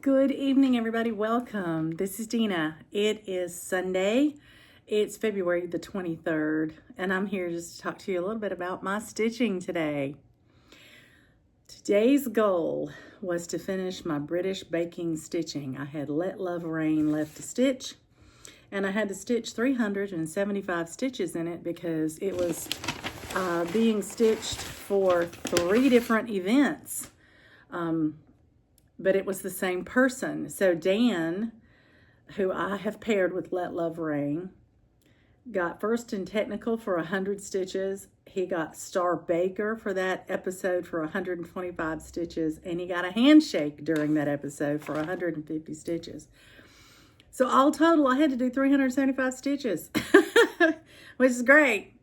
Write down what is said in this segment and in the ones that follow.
Good evening, everybody. Welcome. This is Dina. It is Sunday. It's February the 23rd, and I'm here just to talk to you a little bit about my stitching today. Today's goal was to finish my British baking stitching. I had Let Love Rain left to stitch, and I had to stitch 375 stitches in it because it was being stitched for 3 different events. But it was the same person. So Dan, who I have paired with Let Love Rain, got first in technical for 100 stitches. He got Star Baker for that episode for 125 stitches, and he got a handshake during that episode for 150 stitches. So all total, I had to do 375 stitches, which is great.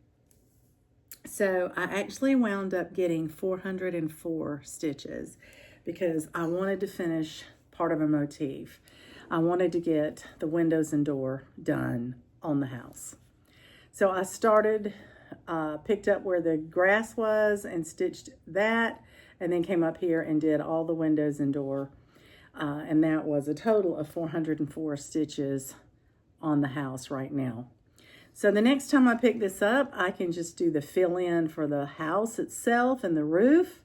So I actually wound up getting 404 stitches because I wanted to finish part of a motif. I wanted to get the windows and door done on the house. So I started, picked up where the grass was and stitched that, and then came up here and did all the windows and door. And that was a total of 404 stitches on the house right now. So the next time I pick this up, I can just do the fill in for the house itself and the roof.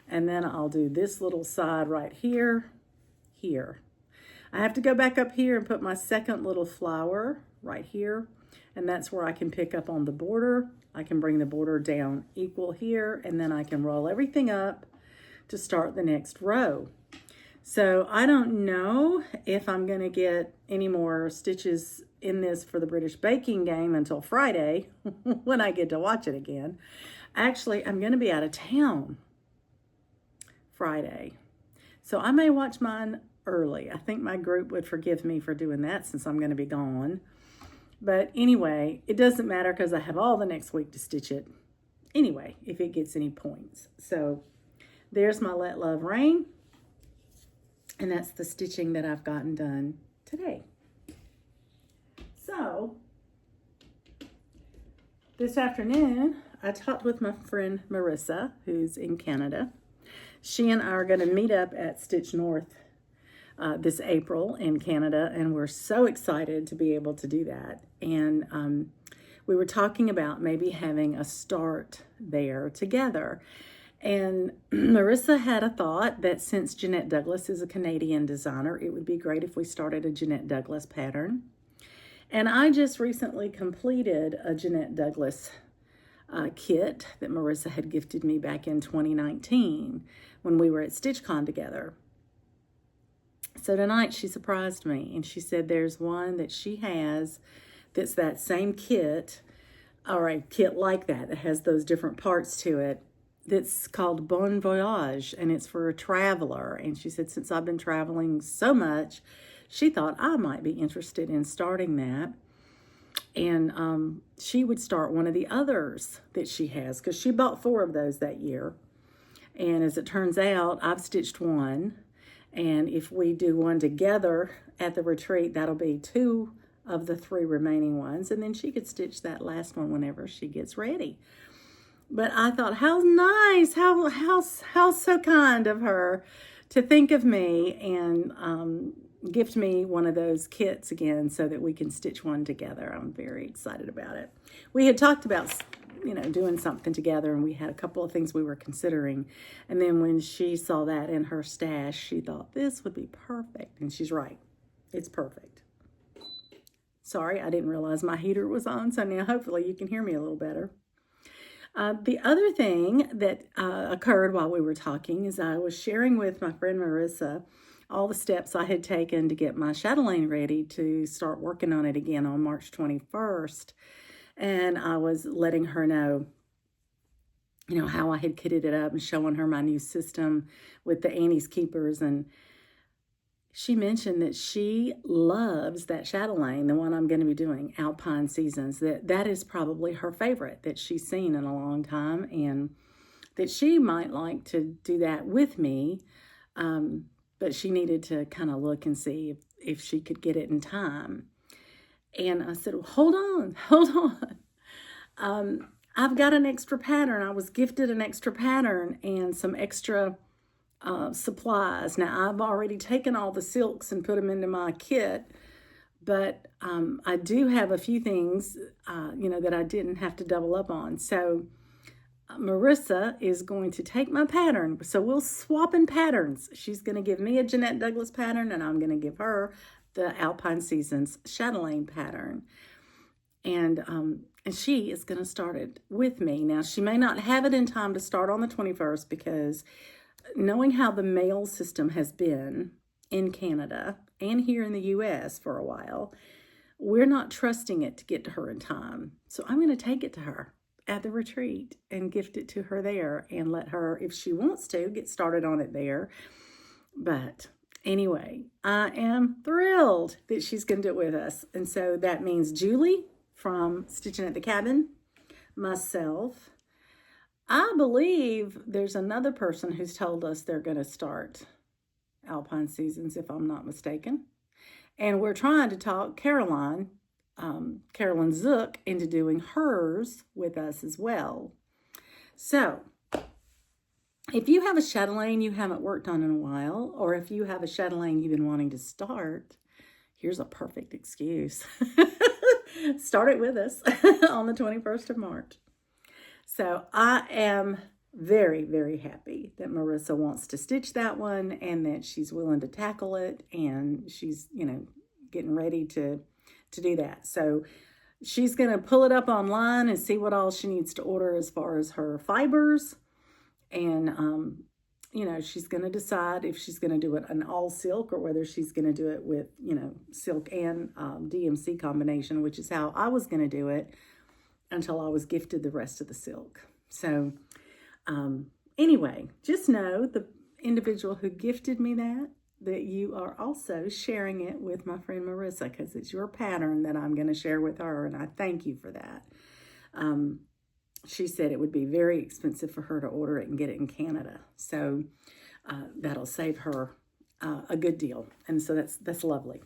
And then I'll do this little side right here. I have to go back up here and put my second little flower right here. And that's where I can pick up on the border. I can bring the border down equal here, and then I can roll everything up to start the next row. So I don't know if I'm gonna get any more stitches in this for the British baking game until Friday when I get to watch it again. Actually, I'm gonna be out of town Friday. So I may watch mine early. I think my group would forgive me for doing that since I'm going to be gone. But anyway, it doesn't matter because I have all the next week to stitch it anyway, if it gets any points. So there's my Let Love Rain. And that's the stitching that I've gotten done today. So this afternoon, I talked with my friend Marissa, who's in Canada. She and I are going to meet up at Stitch North this April in Canada, and we're so excited to be able to do that. And we were talking about maybe having a start there together. And Marissa had a thought that since Jeanette Douglas is a Canadian designer, it would be great if we started a Jeanette Douglas pattern. And I just recently completed a Jeanette Douglas kit that Marissa had gifted me back in 2019 when we were at StitchCon together. So tonight she surprised me and she said there's one that she has that's that same kit, or a kit like that has those different parts to it, that's called Bon Voyage, and it's for a traveler. And she said since I've been traveling so much, she thought I might be interested in starting that. And she would start one of the others that she has because she bought 4 of those that year. And as it turns out, I've stitched one. And if we do one together at the retreat, that'll be 2 of the 3 remaining ones. And then she could stitch that last one whenever she gets ready. But I thought, how nice, how so kind of her to think of me and gift me one of those kits again so that we can stitch one together. I'm very excited about it. We had talked about, doing something together, and we had a couple of things we were considering. And then when she saw that in her stash, she thought this would be perfect. And she's right. It's perfect. Sorry, I didn't realize my heater was on, so now hopefully you can hear me a little better. The other thing that occurred while we were talking is I was sharing with my friend Marissa all the steps I had taken to get my chatelaine ready to start working on it again on March 21st. And I was letting her know, how I had kitted it up and showing her my new system with the Annie's Keepers. And she mentioned that she loves that chatelaine, the one I'm going to be doing, Alpine Seasons. That is probably her favorite that she's seen in a long time, and that she might like to do that with me. But she needed to kind of look and see if she could get it in time. And I said, well, hold on. I've got an extra pattern. I was gifted an extra pattern and some extra supplies. Now, I've already taken all the silks and put them into my kit, but I do have a few things, that I didn't have to double up on. So Marissa is going to take my pattern. So we'll swap in patterns. She's going to give me a Jeanette Douglas pattern, and I'm going to give her the Alpine Seasons chatelaine pattern. And she is going to start it with me. Now, she may not have it in time to start on the 21st because knowing how the mail system has been in Canada and here in the U.S. for a while, we're not trusting it to get to her in time. So I'm going to take it to her at the retreat and gift it to her there and let her, if she wants to, get started on it there. But anyway, I am thrilled that she's going to do it with us. And so that means Julie from Stitching at the Cabin, myself. I believe there's another person who's told us they're going to start Alpine Seasons, if I'm not mistaken. And we're trying to talk Carolyn Zook into doing hers with us as well. So if you have a chatelaine you haven't worked on in a while, or if you have a chatelaine you've been wanting to start, here's a perfect excuse. Start it with us on the 21st of March. So I am very, very happy that Marissa wants to stitch that one and that she's willing to tackle it, and she's, getting ready to do that. So she's going to pull it up online and see what all she needs to order as far as her fibers. And, she's going to decide if she's going to do it an all silk or whether she's going to do it with, silk and DMC combination, which is how I was going to do it until I was gifted the rest of the silk. So anyway, just know the individual who gifted me that you are also sharing it with my friend Marissa, because it's your pattern that I'm going to share with her, and I thank you for that. She said it would be very expensive for her to order it and get it in Canada, so that'll save her a good deal, and so that's lovely.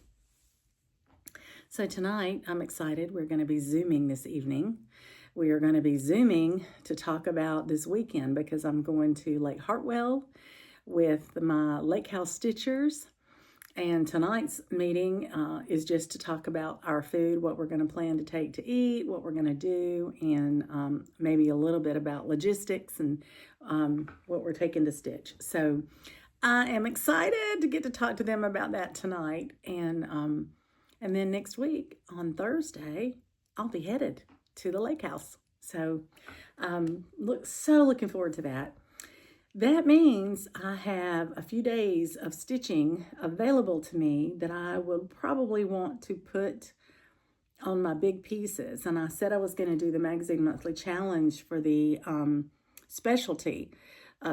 So tonight, I'm excited. We're going to be Zooming this evening. We are going to be Zooming to talk about this weekend because I'm going to Lake Hartwell with my Lake House Stitchers. And tonight's meeting is just to talk about our food, what we're going to plan to take to eat, what we're going to do, and maybe a little bit about logistics and what we're taking to stitch. So I am excited to get to talk to them about that tonight. And then next week on Thursday, I'll be headed to the lake house. So looking forward to that. That means I have a few days of stitching available to me that I will probably want to put on my big pieces. And I said I was going to do the Magazine Monthly Challenge for the specialty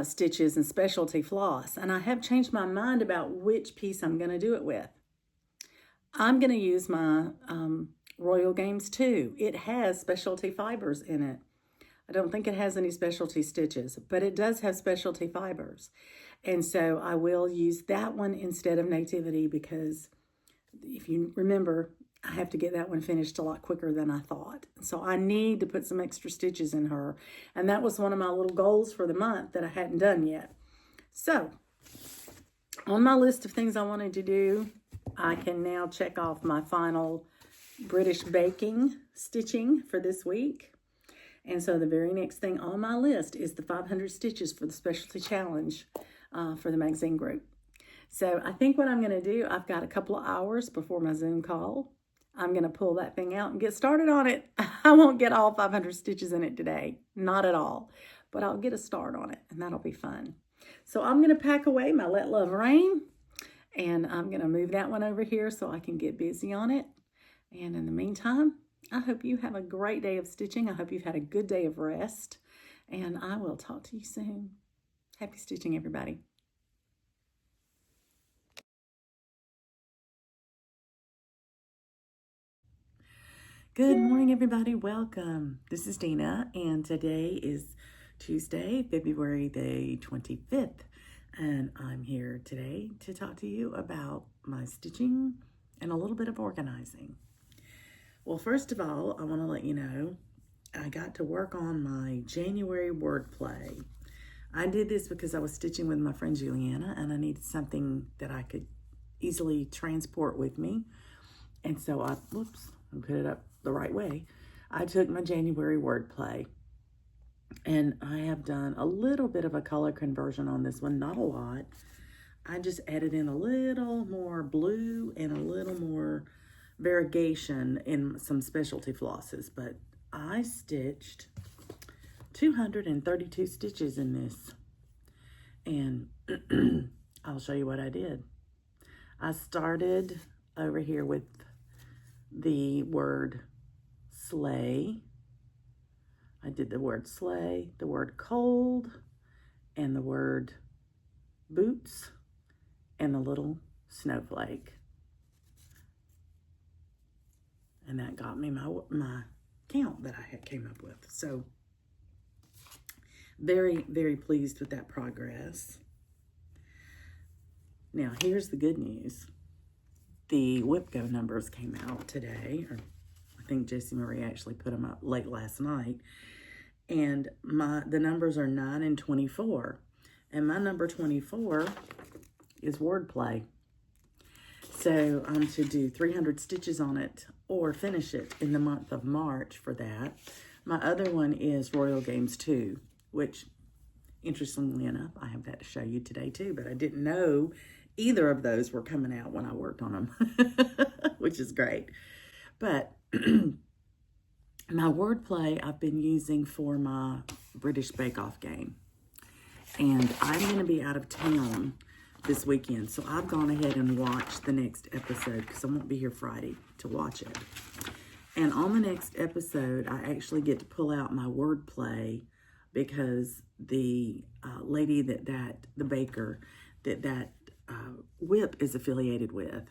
stitches and specialty floss. And I have changed my mind about which piece I'm going to do it with. I'm going to use my Royal Games 2. It has specialty fibers in it. I don't think it has any specialty stitches, but it does have specialty fibers. And so I will use that one instead of Nativity because if you remember, I have to get that one finished a lot quicker than I thought. So I need to put some extra stitches in her. And that was one of my little goals for the month that I hadn't done yet. So on my list of things I wanted to do, I can now check off my final British baking stitching for this week. And so the very next thing on my list is the 500 stitches for the specialty challenge for the magazine group. So I think what I'm going to do, I've got a couple of hours before my Zoom call. I'm going to pull that thing out and get started on it. I won't get all 500 stitches in it today, not at all, but I'll get a start on it and that'll be fun. So I'm going to pack away my Let Love Rain and I'm going to move that one over here so I can get busy on it. And in the meantime, I hope you have a great day of stitching. I hope you've had a good day of rest. And I will talk to you soon. Happy stitching, everybody. Good morning, everybody. Welcome. This is Dina, and today is Tuesday, February the 25th. And I'm here today to talk to you about my stitching and a little bit of organizing. Well, first of all, I want to let you know I got to work on my January wordplay. I did this because I was stitching with my friend Juliana, and I needed something that I could easily transport with me. And so I put it up the right way. I took my January wordplay, and I have done a little bit of a color conversion on this one, not a lot. I just added in a little more blue and a little more variegation in some specialty flosses, but I stitched 232 stitches in this, and I'll show you what I did. I started over here with the word sleigh. I did the word sleigh, the word cold, and the word boots, and the little snowflake. And that got me my count that I came up with. So very, very pleased with that progress. Now, here's the good news. The WhipGo numbers came out today, or I think Jessie Marie actually put them up late last night. And the numbers are 9 and 24. And my number 24 is wordplay. So I'm to do 300 stitches on it or finish it in the month of March for that. My other one is Royal Games 2, which, interestingly enough, I have that to show you today too, but I didn't know either of those were coming out when I worked on them, which is great. But my wordplay I've been using for my British Bake Off game. And I'm going to be out of town this weekend, so I've gone ahead and watched the next episode because I won't be here Friday to watch it. And on the next episode, I actually get to pull out my wordplay because the lady the baker that whip is affiliated with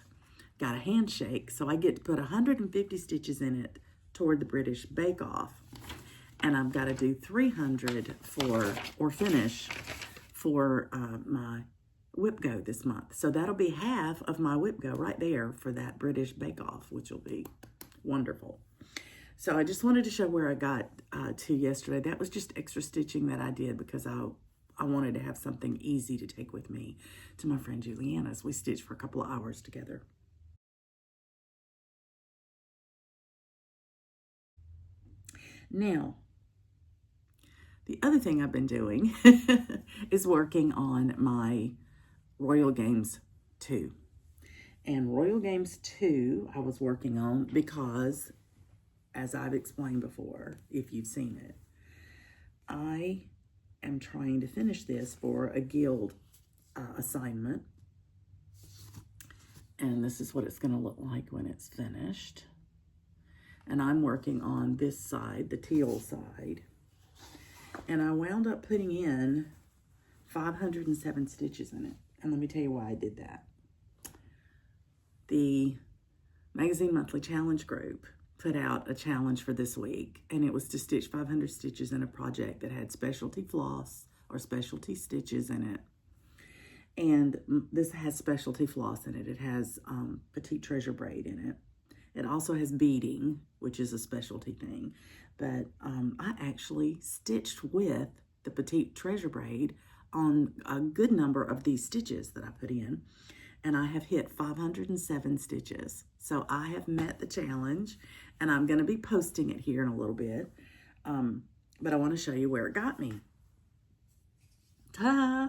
got a handshake, so I get to put 150 stitches in it toward the British Bake Off, and I've got to do 300 finish for my WhipGo this month. So that'll be half of my WhipGo right there for that British Bake Off, which will be wonderful. So I just wanted to show where I got to yesterday. That was just extra stitching that I did because I wanted to have something easy to take with me to my friend Juliana's. We stitched for a couple of hours together. Now, the other thing I've been doing is working on my Royal Games 2. And Royal Games 2 I was working on because, as I've explained before, if you've seen it, I am trying to finish this for a guild assignment. And this is what it's going to look like when it's finished. And I'm working on this side, the teal side. And I wound up putting in 507 stitches in it. And let me tell you why I did that. The Magazine Monthly Challenge group put out a challenge for this week, and it was to stitch 500 stitches in a project that had specialty floss or specialty stitches in it. And this has specialty floss in it. It has petite treasure braid in it. It also has beading, which is a specialty thing. But I actually stitched with the petite treasure braid on a good number of these stitches that I put in. And I have hit 507 stitches. So I have met the challenge, and I'm going to be posting it here in a little bit. But I want to show you where it got me. Ta-da!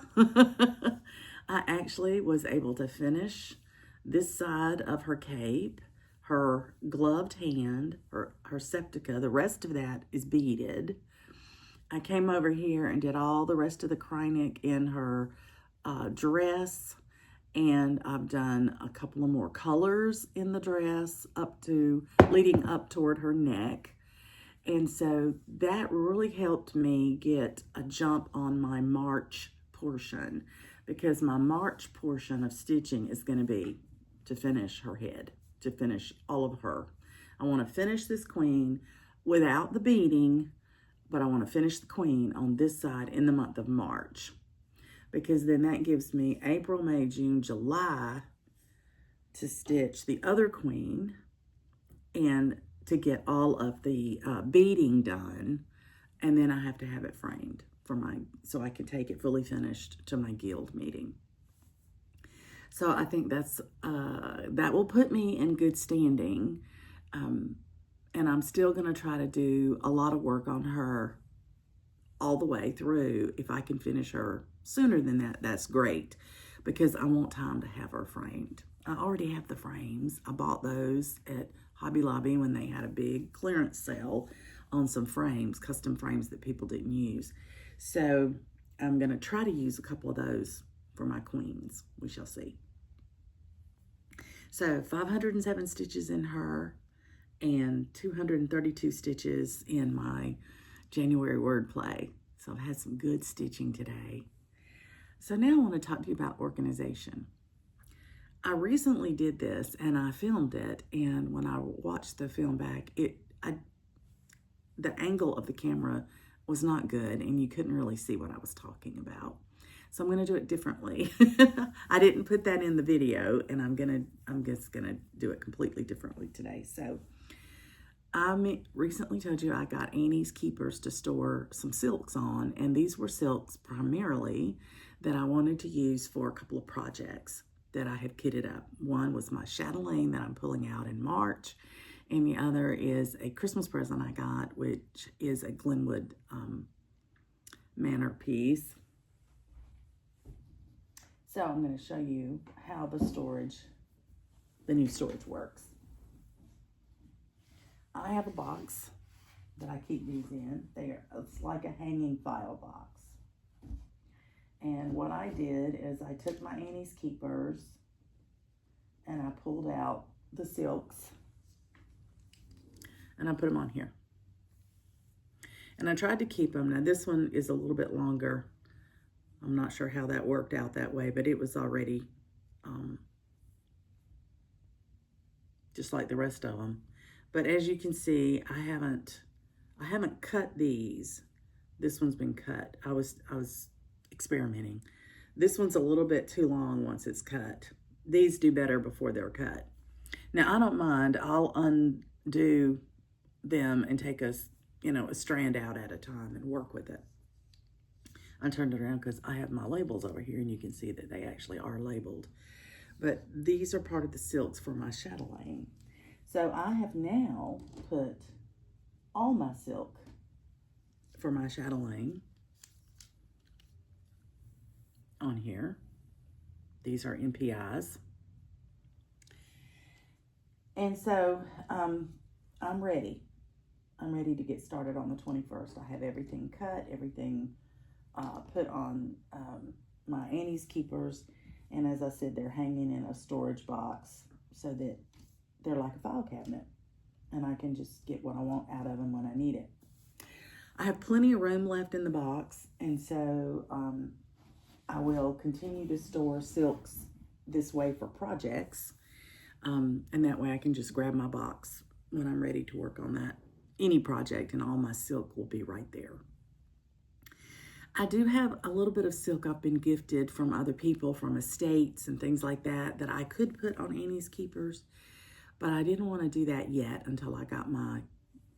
I actually was able to finish this side of her cape, her gloved hand, her septica. The rest of that is beaded. I came over here and did all the rest of the Krynic in her dress, and I've done a couple of more colors in the dress leading up toward her neck. And so that really helped me get a jump on my March portion, because my March portion of stitching is going to be to finish her head, to finish all of her. I want to finish this queen without the beading, but I want to finish the queen on this side in the month of March, because then that gives me April, May, June, July to stitch the other queen and to get all of the beading done, and then I have to have it framed. so I can take it fully finished to my guild meeting. So I think that will put me in good standing. And I'm still going to try to do a lot of work on her all the way through. If I can finish her sooner than that, that's great, because I want time to have her framed. I already have the frames. I bought those at Hobby Lobby when they had a big clearance sale on some frames, custom frames that people didn't use. So I'm going to try to use a couple of those for my queens. We shall see. So 507 stitches in her and 232 stitches in my January wordplay. So I've had some good stitching today. So now I want to talk to you about organization. I recently did this and I filmed it, and when I watched the film back, the angle of the camera was not good and you couldn't really see what I was talking about. So I'm going to do it differently. I didn't put that in the video, and I'm just going to do it completely differently today. So I recently told you I got Annie's Keepers to store some silks on, and these were silks primarily that I wanted to use for a couple of projects that I had kitted up. One was my chatelaine that I'm pulling out in March, and the other is a Christmas present I got, which is a Glenwood Manor piece. So I'm going to show you how the new storage works. I have a box that I keep these in. It's like a hanging file box. And what I did is I took my Annie's Keepers and I pulled out the silks and I put them on here. And I tried to keep them. Now this one is a little bit longer. I'm not sure how that worked out that way, but it was already just like the rest of them. But as you can see, I haven't cut these. This one's been cut. I was experimenting. This one's a little bit too long once it's cut. These do better before they're cut. Now I don't mind. I'll undo them and take a strand out at a time and work with it. I turned it around because I have my labels over here, and you can see that they actually are labeled. But these are part of the silks for my chatelaine. So I have now put all my silk for my chatelaine on here. These are MPIs. And so I'm ready. I'm ready to get started on the 21st. I have everything cut, everything put on my Annie's Keepers. And as I said, they're hanging in a storage box so that they're like a file cabinet. And I can just get what I want out of them when I need it. I have plenty of room left in the box. And so I will continue to store silks this way for projects. And that way I can just grab my box when I'm ready to work on that. Any project, and all my silk will be right there. I do have a little bit of silk I've been gifted from other people, from estates and things like that, that I could put on Annie's Keepers, but I didn't want to do that yet until I got my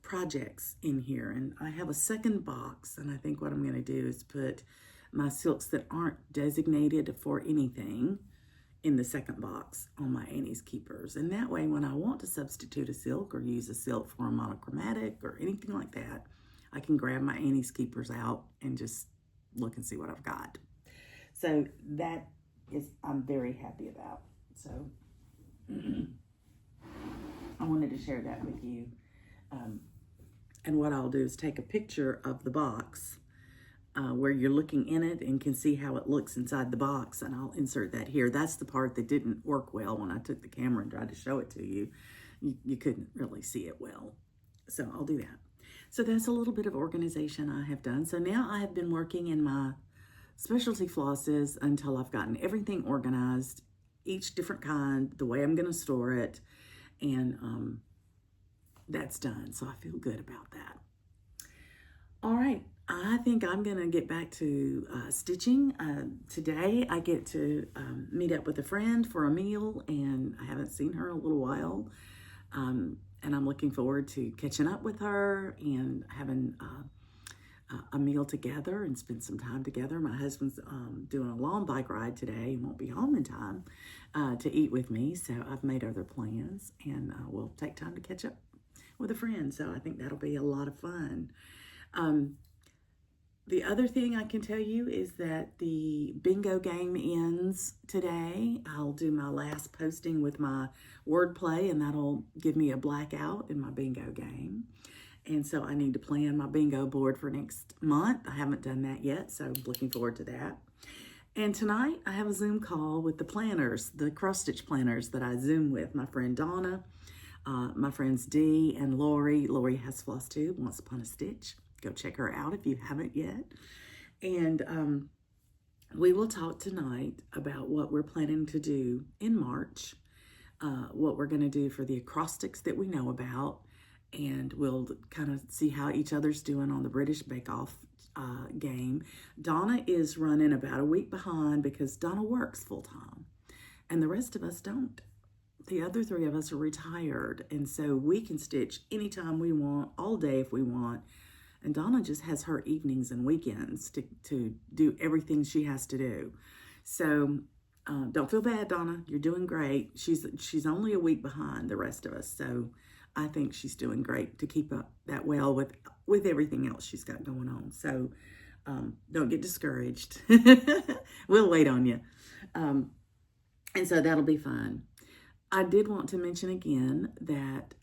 projects in here. And I have a second box, and I think what I'm going to do is put my silks that aren't designated for anything in the second box on my Annie's Keepers. And that way, when I want to substitute a silk or use a silk for a monochromatic or anything like that, I can grab my Annie's Keepers out and just look and see what I've got. So that is, I'm very happy about. So I wanted to share that with you. And what I'll do is take a picture of the box where you're looking in it and can see how it looks inside the box, and I'll insert that here. That's the part that didn't work well when I took the camera and tried to show it to you. You couldn't really see it well. So I'll do that. So that's a little bit of organization I have done. So now I have been working in my specialty flosses until I've gotten everything organized, each different kind, the way I'm going to store it, and that's done. So I feel good about that. All right. I think I'm going to get back to stitching. Today I get to meet up with a friend for a meal, and I haven't seen her in a little while. And I'm looking forward to catching up with her and having a meal together and spend some time together. My husband's doing a long bike ride today and won't be home in time to eat with me, so I've made other plans, and we'll take time to catch up with a friend, so I think that'll be a lot of fun. The other thing I can tell you is that the bingo game ends today. I'll do my last posting with my wordplay, and that'll give me a blackout in my bingo game. And so I need to plan my bingo board for next month. I haven't done that yet, so I'm looking forward to that. And tonight I have a Zoom call with the planners, the cross-stitch planners that I Zoom with. My friend Donna, my friends Dee and Lori. Lori has Floss Tube, Once Upon a Stitch. Go check her out if you haven't yet. And we will talk tonight about what we're planning to do in March, what we're going to do for the acrostics that we know about, and we'll kind of see how each other's doing on the British Bake Off game. Donna is running about a week behind because Donna works full-time, and the rest of us don't. The other three of us are retired, and so we can stitch anytime we want, all day if we want. And Donna just has her evenings and weekends to do everything she has to do. So don't feel bad, Donna. You're doing great. She's only a week behind the rest of us. So I think she's doing great to keep up that well with everything else she's got going on. So don't get discouraged. We'll wait on you. And so that'll be fun. I did want to mention again that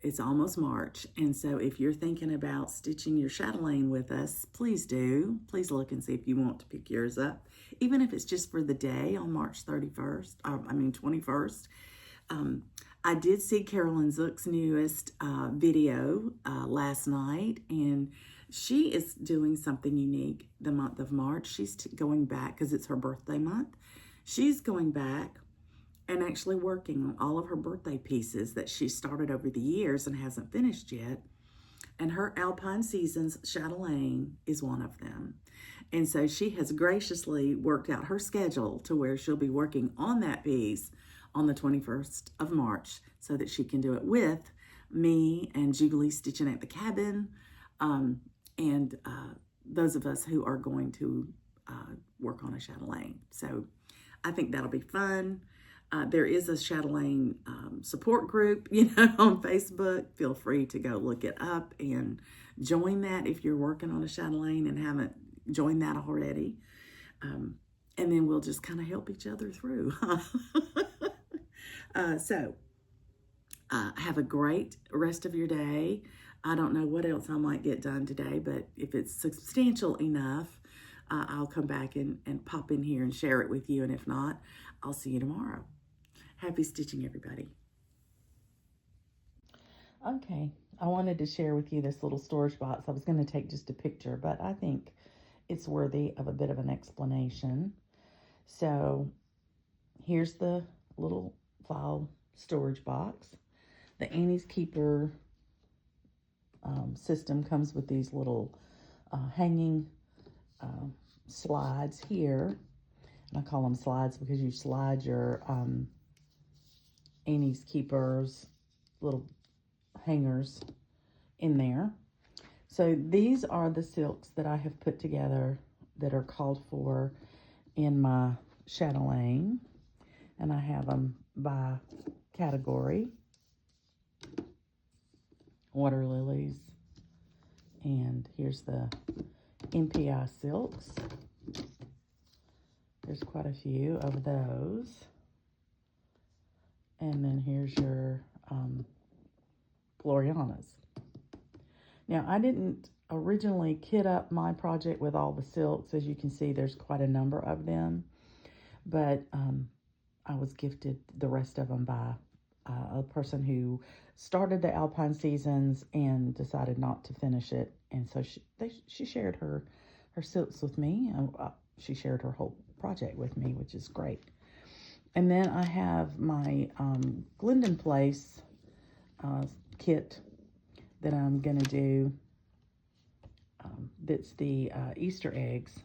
it's almost March, and so if you're thinking about stitching your chatelaine with us, please do. Please look and see if you want to pick yours up, even if it's just for the day on March 21st. I did see Carolyn Zook's newest video last night, and she is doing something unique the month of March. She's going back, because it's her birthday month. She's going back and actually working on all of her birthday pieces that she started over the years and hasn't finished yet. And her Alpine Seasons chatelaine is one of them. And so she has graciously worked out her schedule to where she'll be working on that piece on the 21st of March so that she can do it with me and Jubilee Stitching at the Cabin, and those of us who are going to work on a chatelaine. So I think that'll be fun. There is a chatelaine support group, on Facebook. Feel free to go look it up and join that if you're working on a chatelaine and haven't joined that already. And then we'll just kind of help each other through. So have a great rest of your day. I don't know what else I might get done today, but if it's substantial enough, I'll come back and pop in here and share it with you. And if not, I'll see you tomorrow. Happy stitching, everybody. Okay, I wanted to share with you this little storage box. I was going to take just a picture, but I think it's worthy of a bit of an explanation. So here's the little file storage box. The Annie's Keeper system comes with these little hanging slides here. And I call them slides because you slide your Annie's Keepers little hangers in there. So these are the silks that I have put together that are called for in my chatelaine, and I have them by category: water lilies, and here's the MPI silks. There's quite a few of those. And then here's your Glorianas. Now, I didn't originally kit up my project with all the silks. As you can see, there's quite a number of them. But I was gifted the rest of them by a person who started the Alpine Seasons and decided not to finish it. And so she shared her silks with me. She shared her whole project with me, which is great. And then I have my Glendon Place kit that I'm going to do. That's the Easter eggs.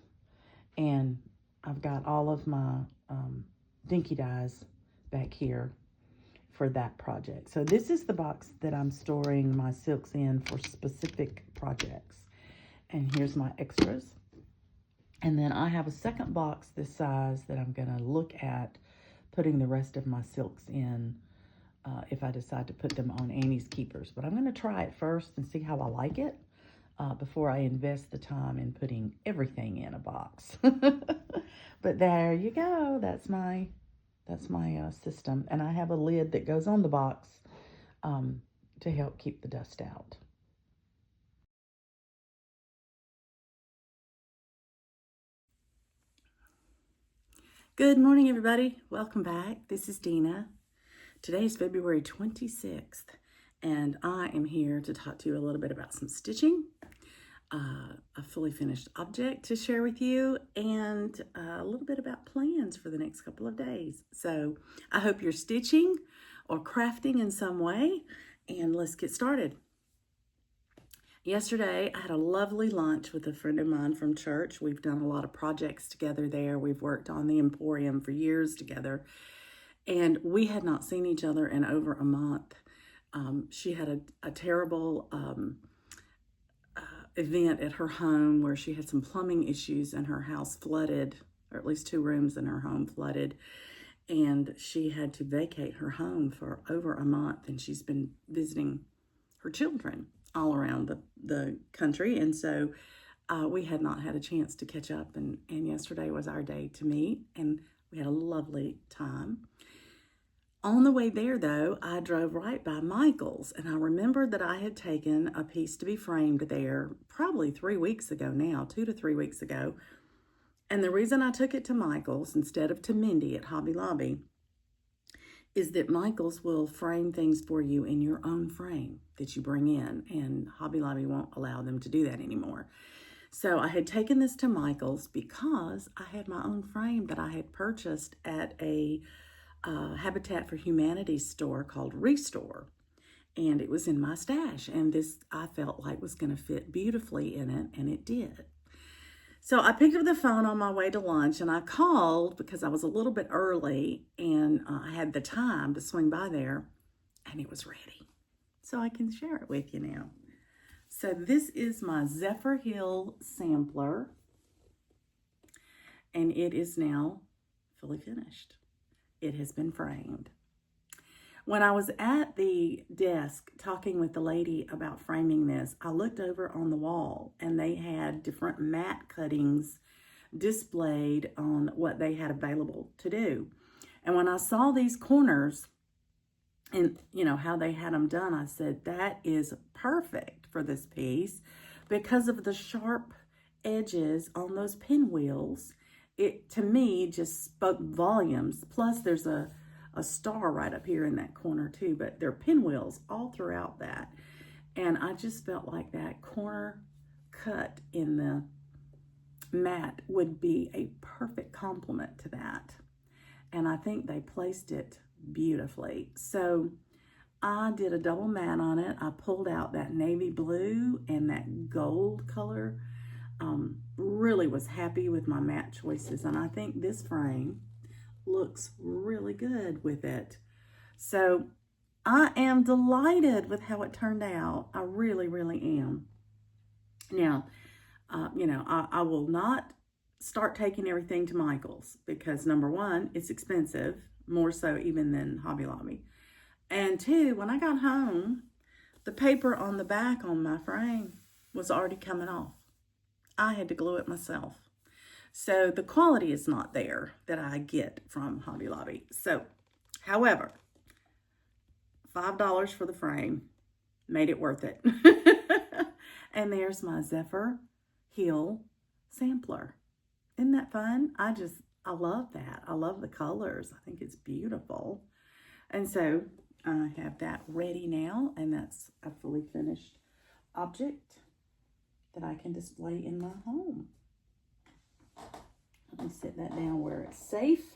And I've got all of my dinky dies back here for that project. So this is the box that I'm storing my silks in for specific projects. And here's my extras. And then I have a second box this size that I'm going to look at putting the rest of my silks in if I decide to put them on Annie's Keepers. But I'm going to try it first and see how I like it before I invest the time in putting everything in a box. But there you go. That's my system. And I have a lid that goes on the box to help keep the dust out. Good morning, everybody. Welcome back. This is Dina. Today is February 26th, and I am here to talk to you a little bit about some stitching, a fully finished object to share with you, and a little bit about plans for the next couple of days. So I hope you're stitching or crafting in some way, and let's get started. Yesterday, I had a lovely lunch with a friend of mine from church. We've done a lot of projects together there. We've worked on the Emporium for years together, and we had not seen each other in over a month. She had a terrible event at her home where she had some plumbing issues and her house flooded, or at least 2 rooms in her home flooded, and she had to vacate her home for over a month, and she's been visiting her children all around the country, and so we had not had a chance to catch up, and yesterday was our day to meet, and we had a lovely time. On the way there, though, I drove right by Michael's, and I remembered that I had taken a piece to be framed there probably 3 weeks ago now, 2 to 3 weeks ago, and the reason I took it to Michael's instead of to Mindy at Hobby Lobby is that Michael's will frame things for you in your own frame that you bring in, and Hobby Lobby won't allow them to do that anymore. So I had taken this to Michael's because I had my own frame that I had purchased at a Habitat for Humanity store called Restore, and it was in my stash, and this I felt like was going to fit beautifully in it, and it did. So I picked up the phone on my way to lunch, and I called because I was a little bit early, and I had the time to swing by there, and it was ready. So I can share it with you now. So this is my Zaphyr sampler, and it is now fully finished. It has been framed. When I was at the desk talking with the lady about framing this, I looked over on the wall, and they had different mat cuttings displayed on what they had available to do. And when I saw these corners and how they had them done, I said, that is perfect for this piece because of the sharp edges on those pinwheels. It, to me, just spoke volumes. Plus, there's a star right up here in that corner too, but there are pinwheels all throughout that. And I just felt like that corner cut in the mat would be a perfect complement to that. And I think they placed it beautifully. So I did a double mat on it. I pulled out that navy blue and that gold color. Really was happy with my mat choices, and I think this frame looks really good with it. So I am delighted with how it turned out. I really, really am. Now, I will not start taking everything to Michael's because, number one, it's expensive, more so even than Hobby Lobby. And 2, when I got home, the paper on the back on my frame was already coming off. I had to glue it myself. So the quality is not there that I get from Hobby Lobby. So, however, $5 for the frame made it worth it. And there's my Zaphyr sampler. Isn't that fun? I love that. I love the colors. I think it's beautiful. And so I have that ready now, and that's a fully finished object that I can display in my home. Let me set that down where it's safe.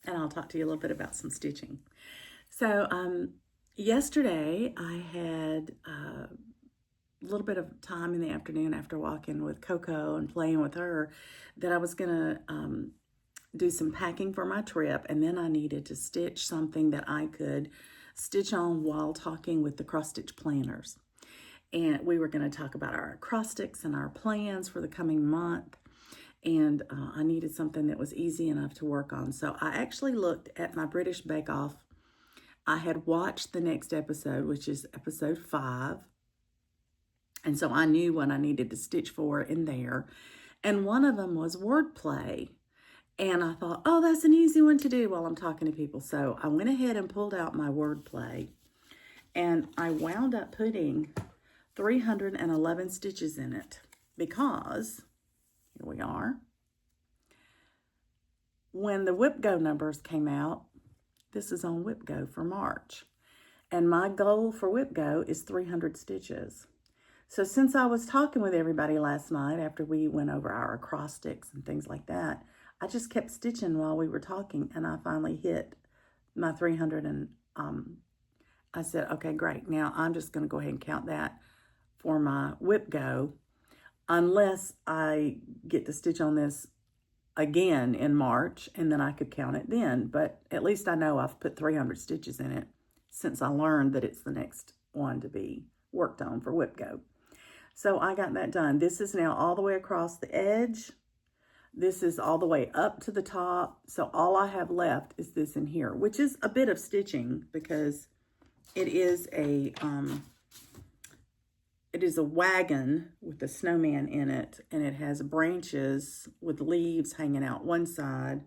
And I'll talk to you a little bit about some stitching. So yesterday I had a little bit of time in the afternoon after walking with Coco and playing with her that I was going to do some packing for my trip, and then I needed to stitch something that I could stitch on while talking with the cross stitch planners. And we were going to talk about our acrostics and our plans for the coming month. And I needed something that was easy enough to work on. So I actually looked at my British Bake Off. I had watched the next episode, which is episode 5. And so I knew what I needed to stitch for in there. And one of them was wordplay. And I thought, oh, that's an easy one to do while I'm talking to people. So I went ahead and pulled out my wordplay. And I wound up putting 311 stitches in it because, here we are, when the Whip Go numbers came out, this is on Whip Go for March. And my goal for Whip Go is 300 stitches. So since I was talking with everybody last night after we went over our acrostics and things like that, I just kept stitching while we were talking, and I finally hit my 300, and I said, okay, great. Now I'm just going to go ahead and count that for my Whip Go, unless I get to stitch on this again in March, and then I could count it then. But at least I know I've put 300 stitches in it since I learned that it's the next one to be worked on for Whip Go. So I got that done. This is now all the way across the edge. This is all the way up to the top. So all I have left is this in here, which is a bit of stitching because it is a wagon with a snowman in it, and it has branches with leaves hanging out one side.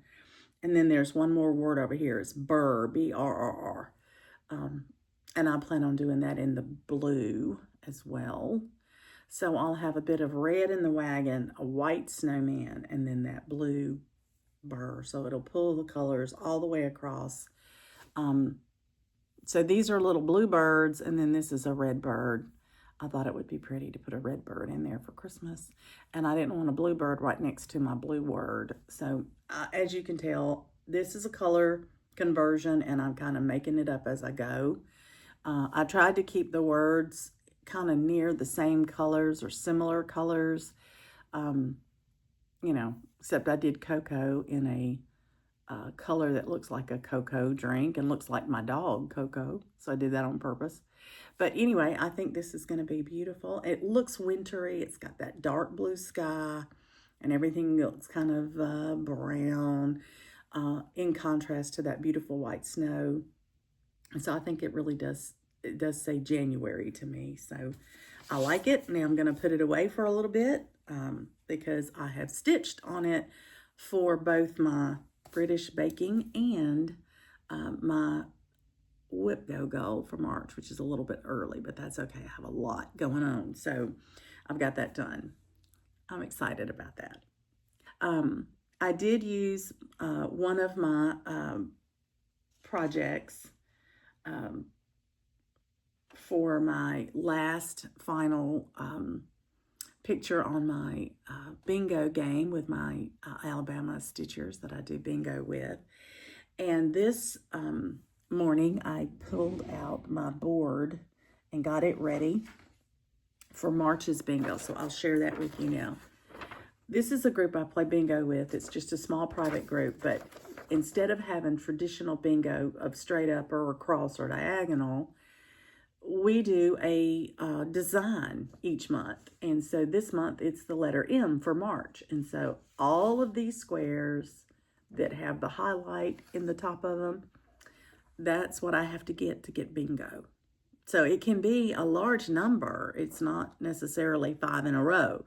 And then there's one more word over here. It's burr, B-R-R-R. And I plan on doing that in the blue as well. So I'll have a bit of red in the wagon, a white snowman, and then that blue burr. So it'll pull the colors all the way across. So these are little blue birds, and then this is a red bird. I thought it would be pretty to put a red bird in there for Christmas. And I didn't want a blue bird right next to my blue word. So as you can tell, this is a color conversion, and I'm kind of making it up as I go. I tried to keep the words kind of near the same colors or similar colors, except I did cocoa in a color that looks like a cocoa drink and looks like my dog, Coco. So I did that on purpose. But anyway, I think this is going to be beautiful. It looks wintry. It's got that dark blue sky, and everything looks kind of brown in contrast to that beautiful white snow. And so I think it really does. It does say January to me, so I like it. Now I'm going to put it away for a little bit because I have stitched on it for both my British baking and my Whip Go goal for March, which is a little bit early, but that's okay. I have a lot going on, so I've got that done. I'm excited about that. I did use one of my projects for my last final picture on my bingo game with my Alabama stitchers that I do bingo with. And this morning I pulled out my board and got it ready for March's bingo. So I'll share that with you now. This is a group I play bingo with. It's just a small private group, but instead of having traditional bingo of straight up or across or diagonal, we do a design each month. And so this month it's the letter M for March. And so all of these squares that have the highlight in the top of them, that's what I have to get bingo. So it can be a large number. It's not necessarily 5 in a row.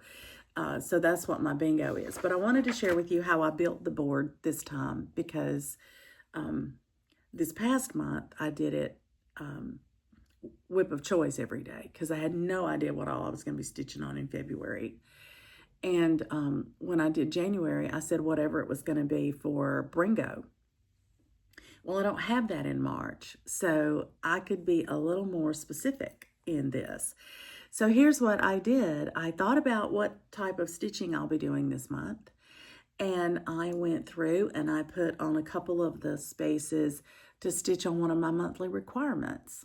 So that's what my bingo is. But I wanted to share with you how I built the board this time because this past month I did it whip of choice every day because I had no idea what all I was going to be stitching on in February. And when I did January, I said whatever it was going to be for Bringo. Well, I don't have that in March, so I could be a little more specific in this. So here's what I did. I thought about what type of stitching I'll be doing this month, and I went through and I put on a couple of the spaces to stitch on one of my monthly requirements,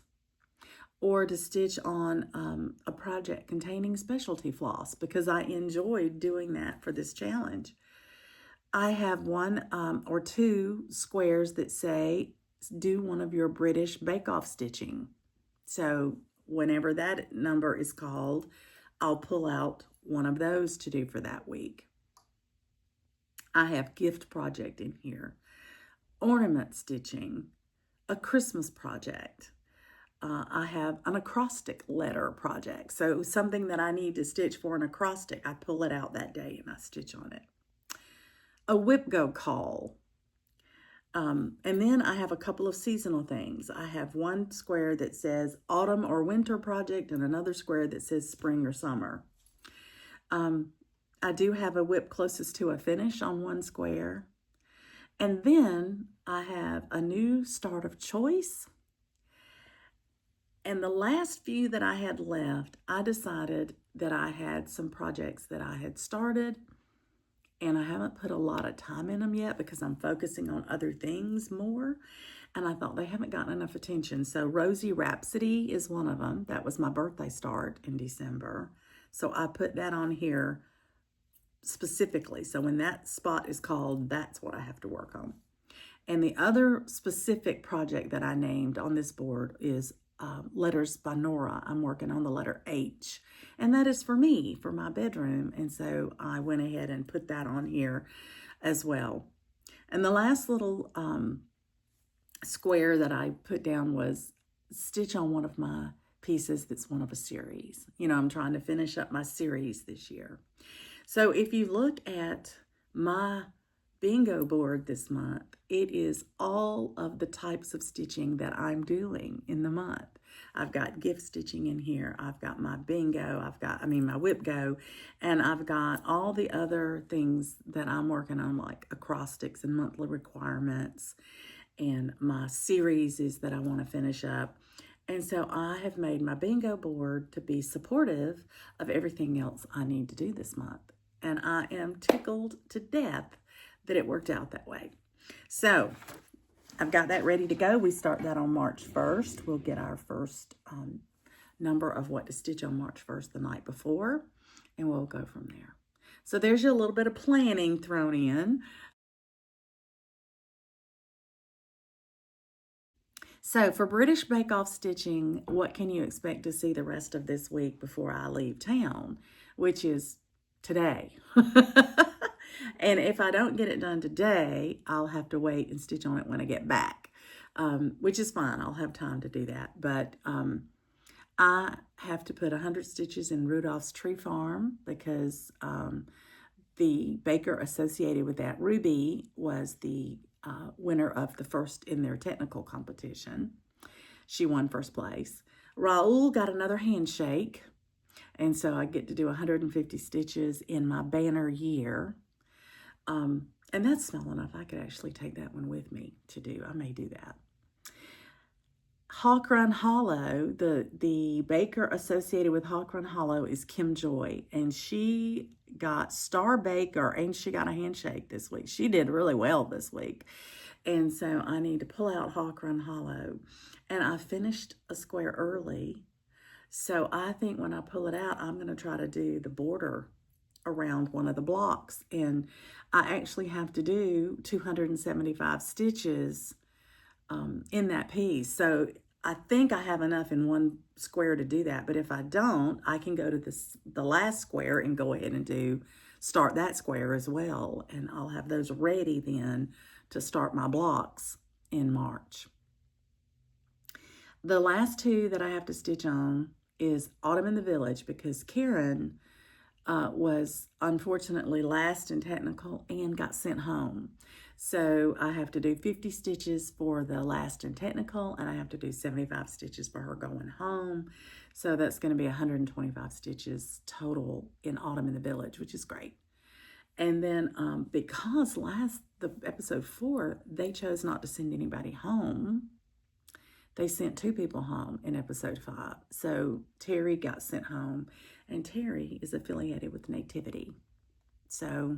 or to stitch on a project containing specialty floss because I enjoyed doing that for this challenge. I have one or two squares that say do one of your British bake-off stitching. So whenever that number is called, I'll pull out one of those to do for that week. I have gift project in here, ornament stitching, a Christmas project. I have an acrostic letter project. So something that I need to stitch for an acrostic, I pull it out that day and I stitch on it. A whip go call. And then I have a couple of seasonal things. I have one square that says autumn or winter project and another square that says spring or summer. I do have a whip closest to a finish on one square. And then I have a new start of choice. And the last few that I had left, I decided that I had some projects that I had started and I haven't put a lot of time in them yet because I'm focusing on other things more. And I thought they haven't gotten enough attention. So Rosie Rhapsody is one of them. That was my birthday start in December. So I put that on here specifically. So when that spot is called, that's what I have to work on. And the other specific project that I named on this board is Letters by Nora. I'm working on the letter H. And that is for me, for my bedroom. And so I went ahead and put that on here as well. And the last little square that I put down was stitch on one of my pieces that's one of a series. You know, I'm trying to finish up my series this year. So if you look at my bingo board this month, it is all of the types of stitching that I'm doing in the month. I've got gift stitching in here. I've got my bingo. My whip go. And I've got all the other things that I'm working on, like acrostics and monthly requirements. And my series is that I want to finish up. And so I have made my bingo board to be supportive of everything else I need to do this month. And I am tickled to death that it worked out that way. So I've got that ready to go. We start that on March 1st. We'll get our first number of what to stitch on March 1st the night before, and we'll go from there. So there's a little bit of planning thrown in. So for British bake-off stitching, what can you expect to see the rest of this week before I leave town, which is today. And if I don't get it done today, I'll have to wait and stitch on it when I get back, which is fine. I'll have time to do that. But I have to put 100 stitches in Rudolph's Tree Farm because the baker associated with that, Ruby, was the winner of the first in their technical competition. She won first place. Raul got another handshake. And so I get to do 150 stitches in my banner year. And that's small enough. I could actually take that one with me to do. I may do that. Hawk Run Hollow, the baker associated with Hawk Run Hollow is Kim Joy. And she got Star Baker and she got a handshake this week. She did really well this week. And so I need to pull out Hawk Run Hollow. And I finished a square early. So I think when I pull it out, I'm going to try to do the border around one of the blocks. And I actually have to do 275 stitches in that piece. So I think I have enough in one square to do that. But if I don't, I can go to the last square and go ahead and start that square as well. And I'll have those ready then to start my blocks in March. The last two that I have to stitch on is Autumn in the Village because Karen was unfortunately last in technical and got sent home. So I have to do 50 stitches for the last in technical and I have to do 75 stitches for her going home. So that's going to be 125 stitches total in Autumn in the Village, which is great. And then because the episode 4, they chose not to send anybody home. They sent 2 people home in episode 5. So Terry got sent home, and Terry is affiliated with Nativity. So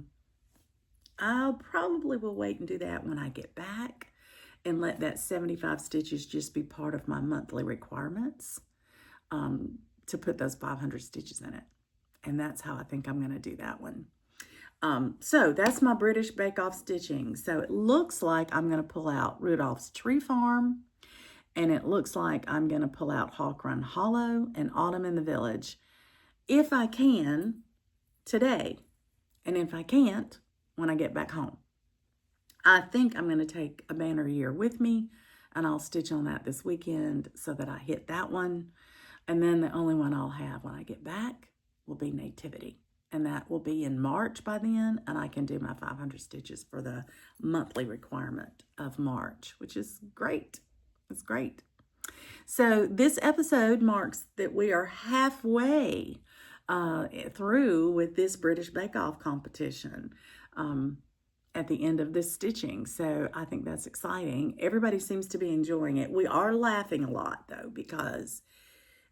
I'll probably will wait and do that when I get back and let that 75 stitches just be part of my monthly requirements to put those 500 stitches in it. And that's how I think I'm going to do that one. So that's my British Bake Off stitching. So it looks like I'm going to pull out Rudolph's Tree Farm, and it looks like I'm going to pull out Hawk Run Hollow and Autumn in the Village, if I can, today. And if I can't, when I get back home. I think I'm going to take a Banner Year with me, and I'll stitch on that this weekend so that I hit that one. And then the only one I'll have when I get back will be Nativity. And that will be in March by then, and I can do my 500 stitches for the monthly requirement of March, which is great. It's great. So this episode marks that we are halfway through with this British Bake Off competition at the end of this stitching. So I think that's exciting. Everybody seems to be enjoying it. We are laughing a lot, though, because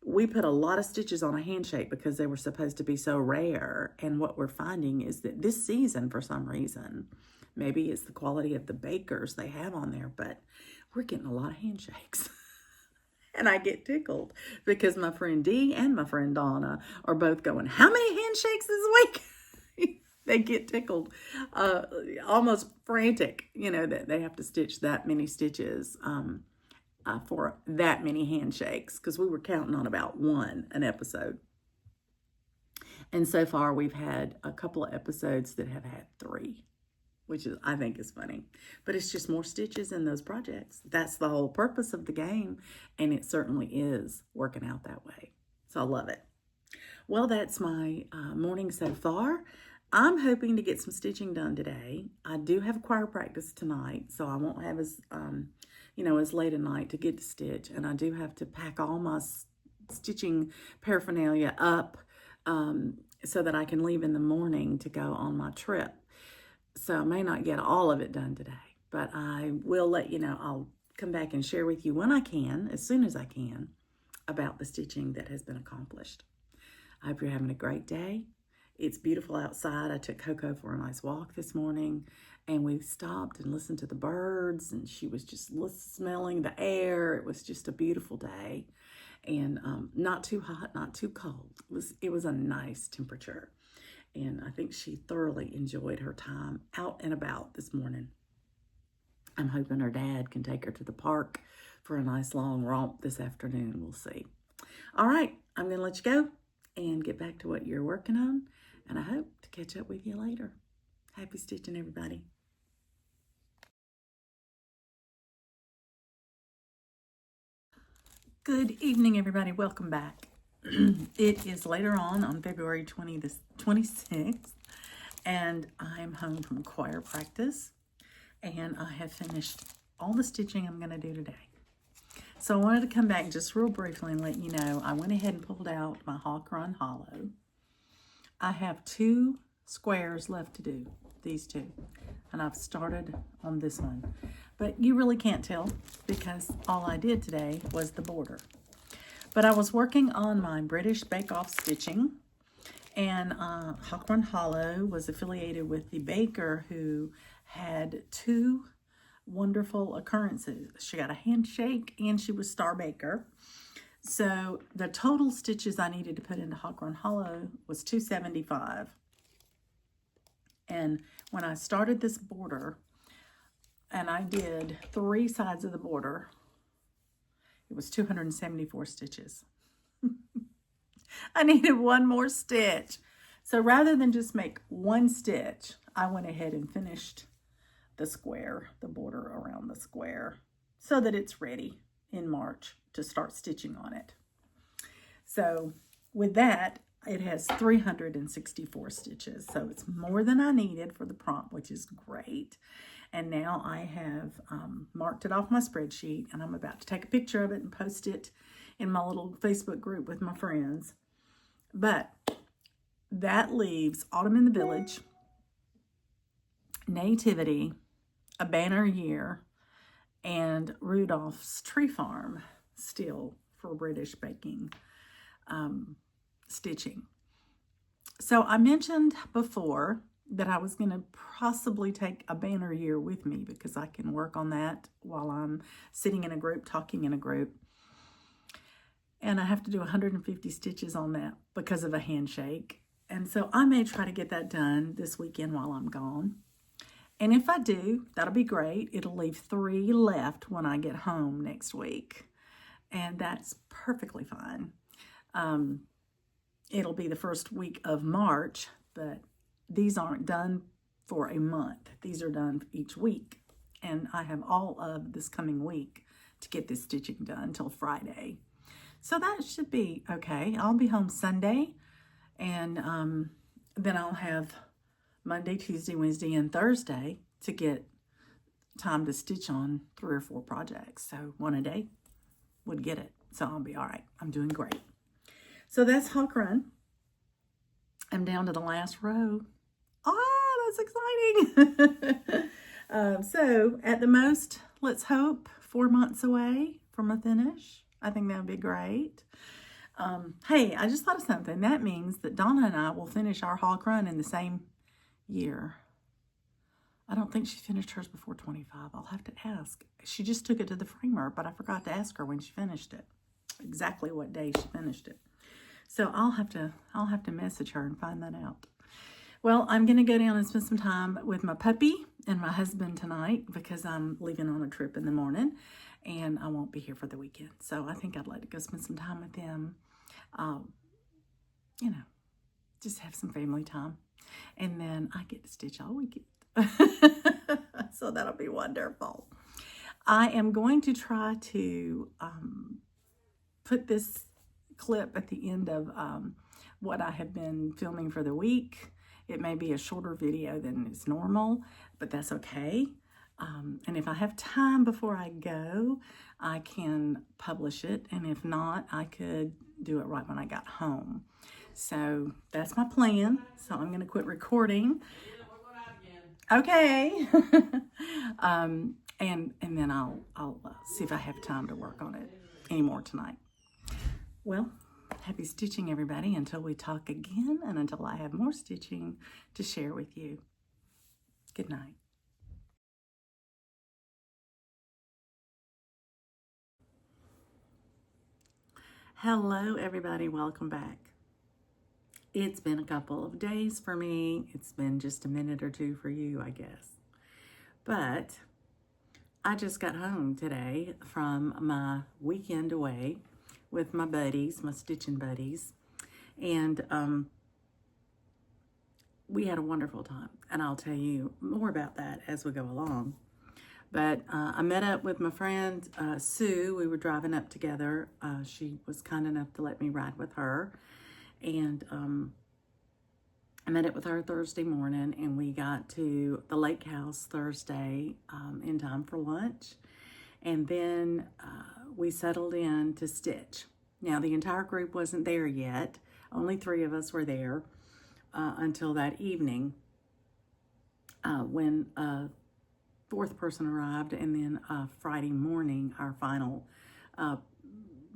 we put a lot of stitches on a handshake because they were supposed to be so rare. And what we're finding is that this season, for some reason, maybe it's the quality of the bakers they have on there, but we're getting a lot of handshakes. And I get tickled because my friend Dee and my friend Donna are both going, how many handshakes this week? They get tickled, almost frantic, that they have to stitch that many stitches for that many handshakes, because we were counting on about one an episode. And so far we've had a couple of episodes that have had 3, which I think is funny. But it's just more stitches in those projects. That's the whole purpose of the game, and it certainly is working out that way. So I love it. Well, that's my morning so far. I'm hoping to get some stitching done today. I do have choir practice tonight, so I won't have as late a night to get to stitch. And I do have to pack all my stitching paraphernalia up so that I can leave in the morning to go on my trip. So I may not get all of it done today, but I will let you know. I'll come back and share with you when I can, as soon as I can, about the stitching that has been accomplished. I hope you're having a great day. It's beautiful outside. I took Coco for a nice walk this morning, and we stopped and listened to the birds, and she was just smelling the air. It was just a beautiful day, and not too hot, not too cold. It was a nice temperature, and I think she thoroughly enjoyed her time out and about this morning. I'm hoping her dad can take her to the park for a nice long romp this afternoon. We'll see. All right, I'm going to let you go and get back to what you're working on, and I hope to catch up with you later. Happy stitching, everybody. Good evening, everybody. Welcome back. It is later on February 26th, and I'm home from choir practice, and I have finished all the stitching I'm going to do today. So I wanted to come back just real briefly and let you know I went ahead and pulled out my Hawk Run Hollow. I have 2 squares left to do, these 2, and I've started on this one. But you really can't tell because all I did today was the border. But I was working on my British Bake Off stitching, and Hawk Run Hollow was affiliated with the baker who had 2 wonderful occurrences. She got a handshake and she was Star Baker. So the total stitches I needed to put into Hawk Run Hollow was 275. And when I started this border, and I did 3 sides of the border, it was 274 stitches. I needed 1 more stitch. So rather than just make 1 stitch, I went ahead and finished the square, the border around the square, so that it's ready in March to start stitching on it. So with that, it has 364 stitches. So it's more than I needed for the prompt, which is great. And now I have marked it off my spreadsheet, and I'm about to take a picture of it and post it in my little Facebook group with my friends. But that leaves Autumn in the Village, Nativity, A Banner Year, and Rudolph's Tree Farm still for British baking stitching. So I mentioned before that I was going to possibly take a Banner Year with me because I can work on that while I'm sitting in a group, talking in a group. And I have to do 150 stitches on that because of a handshake. And so I may try to get that done this weekend while I'm gone. And if I do, that'll be great. It'll leave 3 left when I get home next week. And that's perfectly fine. It'll be the first week of March, but these aren't done for a month. These are done each week. And I have all of this coming week to get this stitching done until Friday. So that should be okay. I'll be home Sunday, and then I'll have Monday, Tuesday, Wednesday, and Thursday to get time to stitch on 3 or 4 projects. So 1 a day would get it. So I'll be all right. I'm doing great. So that's Hawk Run. I'm down to the last row. Oh, that's exciting. So at the most, let's hope 4 months away from a finish. I think that would be great. Hey, I just thought of something. That means that Donna and I will finish our Hawk Run in the same year. I don't think she finished hers before 25. I'll have to ask. She just took it to the framer, but I forgot to ask her when she finished it. Exactly what day she finished it. So I'll have to message her and find that out. Well, I'm going to go down and spend some time with my puppy and my husband tonight because I'm leaving on a trip in the morning and I won't be here for the weekend. So I think I'd like to go spend some time with them. You know, just have some family time. And then I get to stitch all weekend. So that'll be wonderful. I am going to try to put this clip at the end of what I have been filming for the week. It may be a shorter video than is normal, but that's okay. And if I have time before I go, I can publish it. And if not, I could do it right when I got home. So that's my plan. So I'm going to quit recording. Okay. And then I'll see if I have time to work on it anymore tonight. Well, happy stitching, everybody, until we talk again and until I have more stitching to share with you. Good night. Hello, everybody. Welcome back. It's been a couple of days for me. It's been just a minute or two for you, I guess. But I just got home today from my weekend away with my buddies, my stitching buddies, and we had a wonderful time, and I'll tell you more about that as we go along. But I met up with my friend Sue. We were driving up together. She was kind enough to let me ride with her, and I met up with her Thursday morning, and we got to the lake house Thursday in time for lunch. And then we settled in to stitch. Now, the entire group wasn't there yet. Only 3 of us were there until that evening when a 4th person arrived, and then Friday morning, our final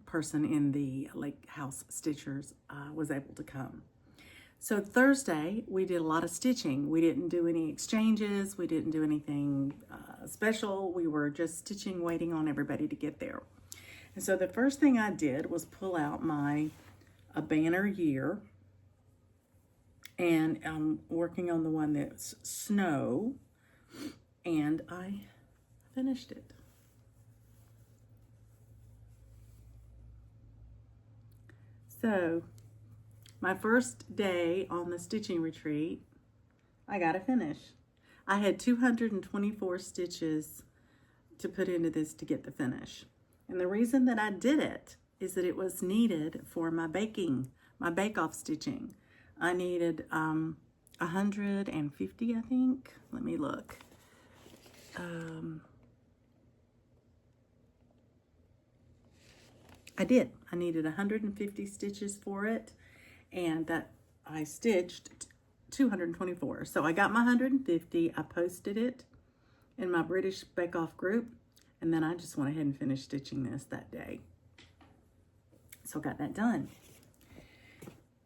person in the lake house stitchers was able to come. So Thursday, we did a lot of stitching. We didn't do any exchanges. We didn't do anything special. We were just stitching, waiting on everybody to get there. And so the first thing I did was pull out my banner year. And I'm working on the one that's snow. And I finished it. So my first day on the stitching retreat, I got to finish. I had 224 stitches to put into this to get the finish. And the reason that I did it is that it was needed for my bake-off stitching. I needed 150, I think. Let me look. I did. I needed 150 stitches for it. And that I stitched 224. So I got my 150. I posted it in my British Bake Off group. And then I just went ahead and finished stitching this that day. So I got that done.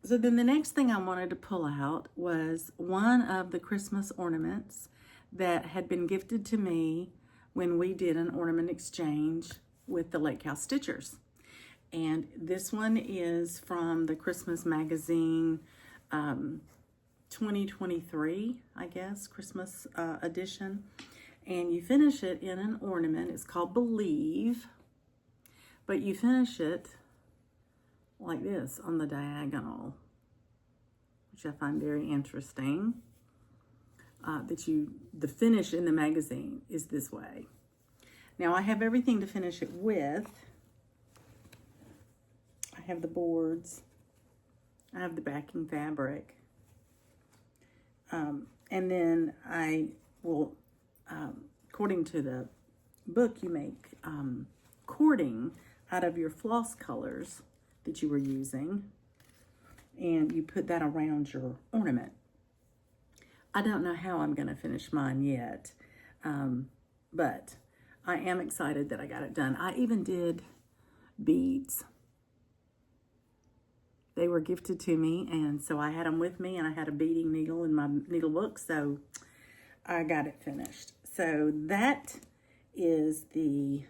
So then the next thing I wanted to pull out was one of the Christmas ornaments that had been gifted to me when we did an ornament exchange with the Lake House Stitchers. And this one is from the Christmas magazine 2023, I guess, Christmas edition. And you finish it in an ornament. It's called Believe. But you finish it like this on the diagonal, which I find very interesting. The finish in the magazine is this way. Now I have everything to finish it with. I have the boards. I have the backing fabric. And then I will, according to the book, you make cording out of your floss colors that you were using, and you put that around your ornament. I don't know how I'm going to finish mine yet, but I am excited that I got it done. I even did beads. They were gifted to me, and so I had them with me, and I had a beading needle in my needle book, so I got it finished. So that is the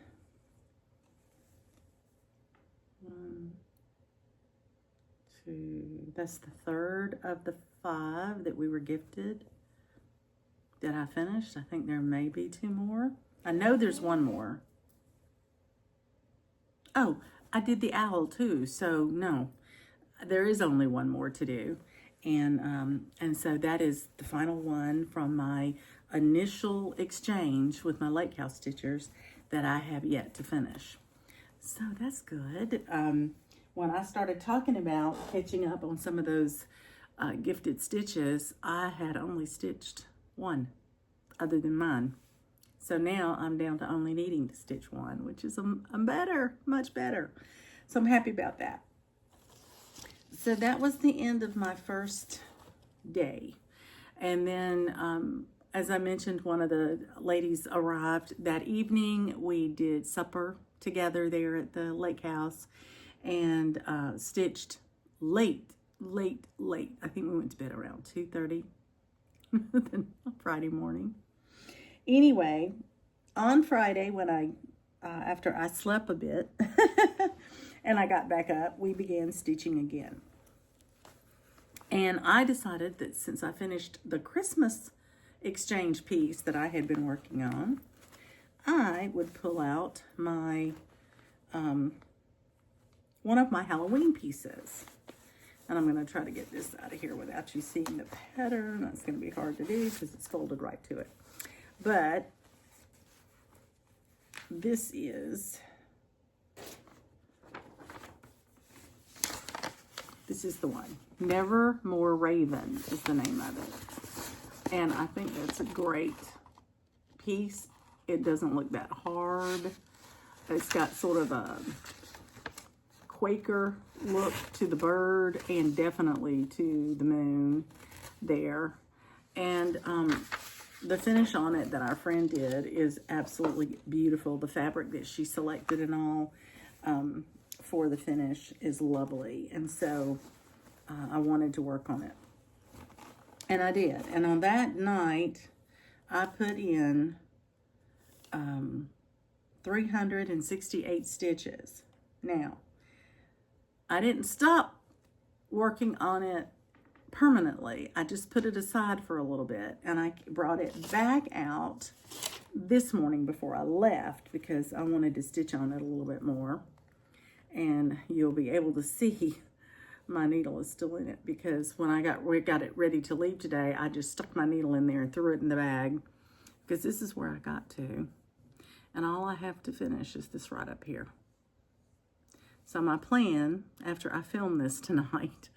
that's the third of the 5 that we were gifted that I finished. I think there may be 2 more. I know there's 1 more. Oh, I did the owl too, so no, there is only 1 more to do. And so that is the final one from my initial exchange with my lake house stitchers that I have yet to finish. So that's good. When I started talking about catching up on some of those gifted stitches, I had only stitched 1 other than mine. So now I'm down to only needing to stitch 1, which is much better. So I'm happy about that. So that was the end of my first day. And then, as I mentioned, one of the ladies arrived that evening. We did supper together there at the lake house and stitched late. I think we went to bed around 2:30 Friday morning. Anyway, on Friday, when after I slept a bit and I got back up, we began stitching again. And I decided that since I finished the Christmas exchange piece that I had been working on, I would pull out my one of my Halloween pieces. And I'm going to try to get this out of here without you seeing the pattern. That's going to be hard to do because it's folded right to it. But this is the one. Nevermore Raven is the name of it. And I think that's a great piece. It doesn't look that hard. It's got sort of a Quaker look to the bird and definitely to the moon there. And the finish on it that our friend did is absolutely beautiful. The fabric that she selected and all for the finish is lovely. And so I wanted to work on it. And I did. And on that night, I put in 368 stitches. Now, I didn't stop working on it permanently. I just put it aside for a little bit, and I brought it back out this morning before I left because I wanted to stitch on it a little bit more. And you'll be able to see my needle is still in it because when I got it ready to leave today, I just stuck my needle in there and threw it in the bag because this is where I got to. And all I have to finish is this right up here. So my plan, after I film this tonight,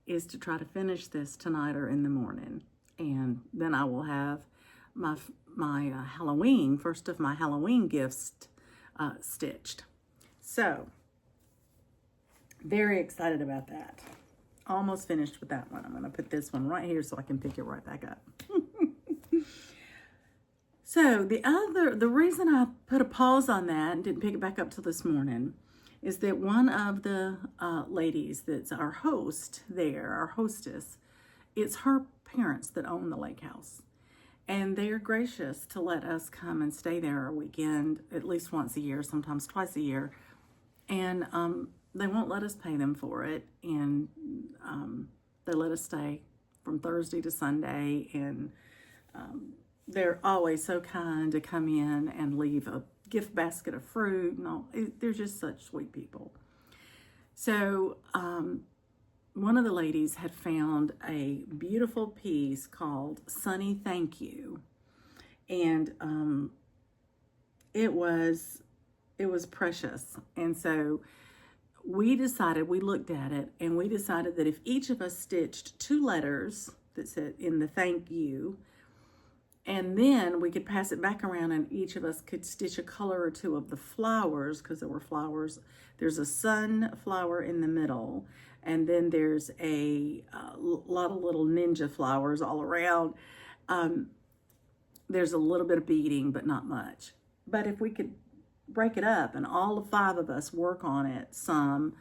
is to try to finish this tonight or in the morning. And then I will have my Halloween, first of my Halloween gifts stitched. So, very excited about that. Almost finished with that one. I'm going to put this one right here so I can pick it right back up. So, the reason I put a pause on that and didn't pick it back up till this morning is that one of the ladies that's our host there, our hostess, it's her parents that own the lake house. And they are gracious to let us come and stay there a weekend, at least once a year, sometimes twice a year. And they won't let us pay them for it. And They let us stay from Thursday to Sunday, and they're always so kind to come in and leave a gift basket of fruit and all. They're just such sweet people. So one of the ladies had found a beautiful piece called Sunny Thank You, and it was precious. And so we looked at it, and we decided that if each of us stitched 2 letters that said in the thank you, and then we could pass it back around and each of us could stitch a color or 2 of the flowers, because there were flowers. There's a sunflower in the middle, and then there's a lot of little ninja flowers all around. There's a little bit of beading, but not much. But if we could break it up and all 5 of us work on it some,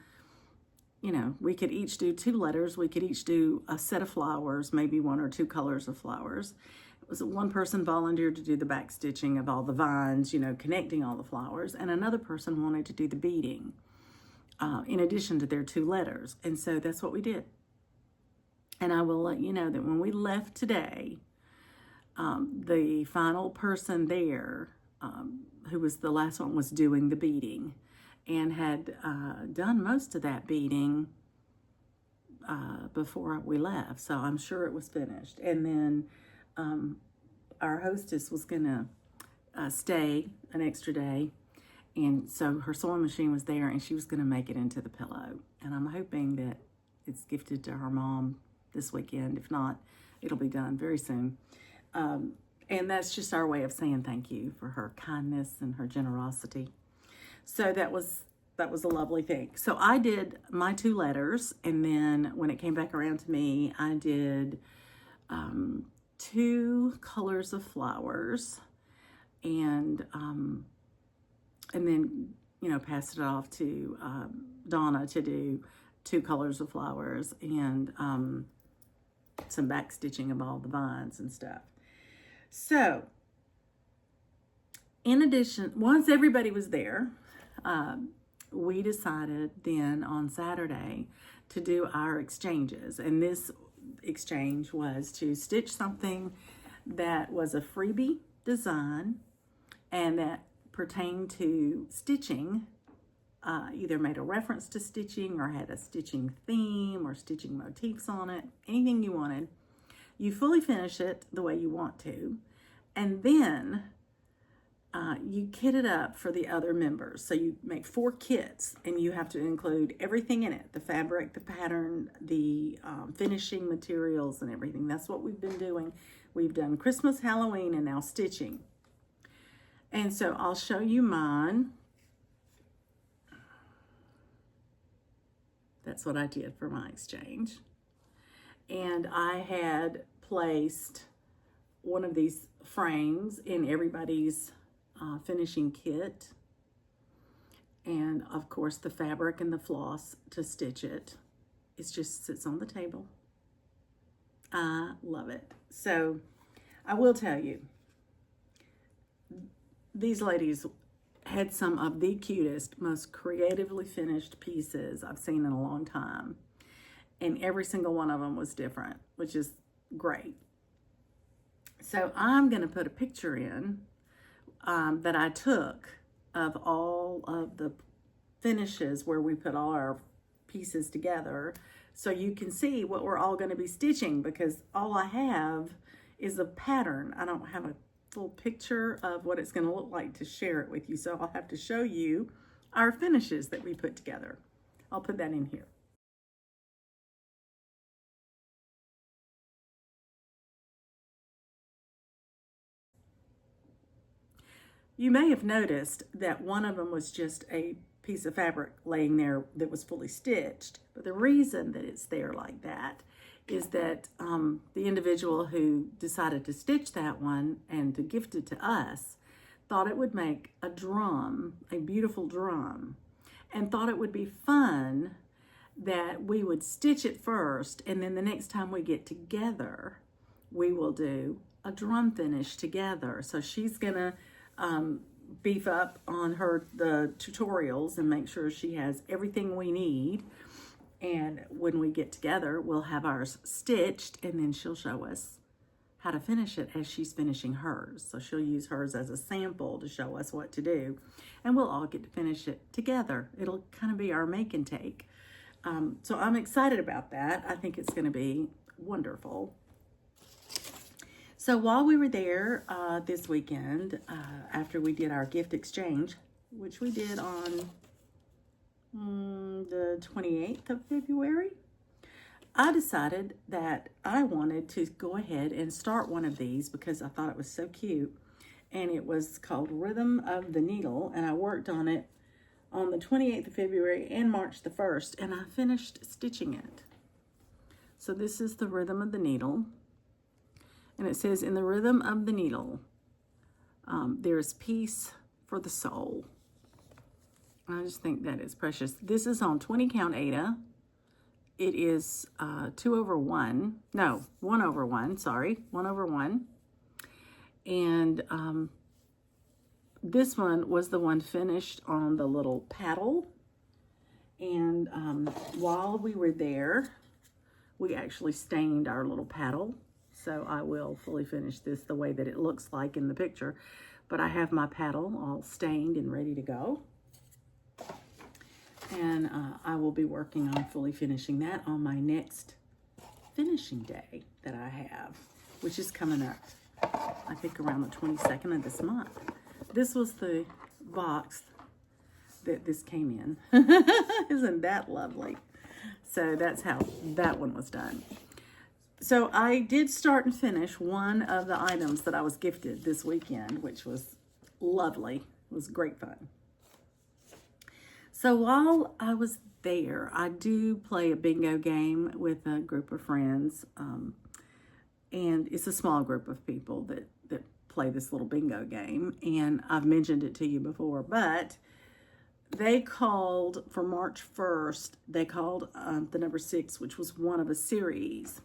we could each do 2 letters. We could each do a set of flowers, maybe 1 or 2 colors of flowers. It was one person volunteered to do the back stitching of all the vines, connecting all the flowers, and another person wanted to do the beading in addition to their 2 letters. And so that's what we did. And I will let you know that when we left today, the final person there, who was the last one, was doing the beading and had done most of that beading before we left. So I'm sure it was finished. And then our hostess was going to stay an extra day. And so her sewing machine was there, and she was going to make it into the pillow. And I'm hoping that it's gifted to her mom this weekend. If not, it'll be done very soon. And that's just our way of saying thank you for her kindness and her generosity. So that was a lovely thing. So I did my 2 letters, and then when it came back around to me, I did 2 colors of flowers, and then passed it off to Donna to do 2 colors of flowers and some back stitching of all the vines and stuff. So, in addition, once everybody was there, we decided then on Saturday to do our exchanges. And this exchange was to stitch something that was a freebie design and that pertained to stitching, either made a reference to stitching or had a stitching theme or stitching motifs on it, anything you wanted. You fully finish it the way you want to, and then you kit it up for the other members. So you make 4 kits, and you have to include everything in it: the fabric, the pattern, the finishing materials, and everything. That's what we've been doing. We've done Christmas, Halloween, and now stitching. And so I'll show you mine. That's what I did for my exchange. And I had placed one of these frames in everybody's finishing kit. And of course the fabric and the floss to stitch it. It just sits on the table. I love it. So I will tell you, these ladies had some of the cutest, most creatively finished pieces I've seen in a long time. And every single one of them was different, which is great. So I'm going to put a picture in that I took of all of the finishes where we put all our pieces together, so you can see what we're all going to be stitching, because all I have is a pattern. I don't have a full picture of what it's going to look like to share it with you, so I'll have to show you our finishes that we put together. I'll put that in here. You may have noticed that one of them was just a piece of fabric laying there that was fully stitched. But the reason that it's there like that is that the individual who decided to stitch that one and to gift it to us thought it would make a drum, a beautiful drum, and thought it would be fun that we would stitch it first, and then the next time we get together, we will do a drum finish together. So she's gonna beef up on the tutorials and make sure she has everything we need. And when we get together, we'll have ours stitched, and then she'll show us how to finish it as she's finishing hers. So she'll use hers as a sample to show us what to do, and we'll all get to finish it together. It'll kind of be our make and take. So I'm excited about that. I think it's going to be wonderful. So while we were there this weekend, after we did our gift exchange, which we did on the 28th of February, I decided that I wanted to go ahead and start one of these because I thought it was so cute. And it was called Rhythm of the Needle, and I worked on it on the 28th of February and March the 1st, and I finished stitching it. So this is the Rhythm of the Needle, and it says, in the rhythm of the needle, there is peace for the soul. I just think that is precious. This is on 20 count Aida. It is 1/1, sorry, 1/1. And this one was the one finished on the little paddle. And while we were there, we actually stained our little paddle. So I will fully finish this the way that it looks like in the picture. But I have my paddle all stained and ready to go. And I will be working on fully finishing that on my next finishing day that I have, which is coming up, I think, around the 22nd of this month. This was the box that this came in. Isn't that lovely? So that's how that one was done. So I did start and finish one of the items that I was gifted this weekend, which was lovely. It was great fun. So while I was there, I do play a bingo game with a group of friends. And it's a small group of people that play this little bingo game. And I've mentioned it to you before, but they called for March 1st, they called the number 6, which was one of a series.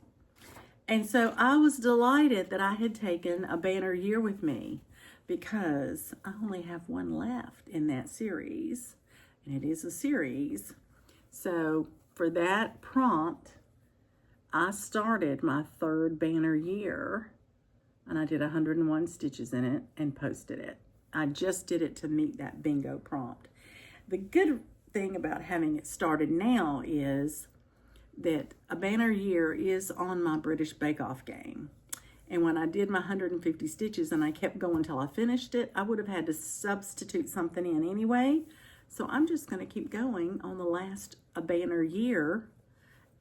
And so I was delighted that I had taken a banner year with me because I only have one left in that series. And it is a series. So for that prompt, I started my 3rd banner year, and I did 101 stitches in it and posted it. I just did it to meet that bingo prompt. The good thing about having it started now is that a banner year is on my British Bake Off game. And when I did my 150 stitches and I kept going till I finished it, I would have had to substitute something in anyway. So I'm just going to keep going on the last a banner year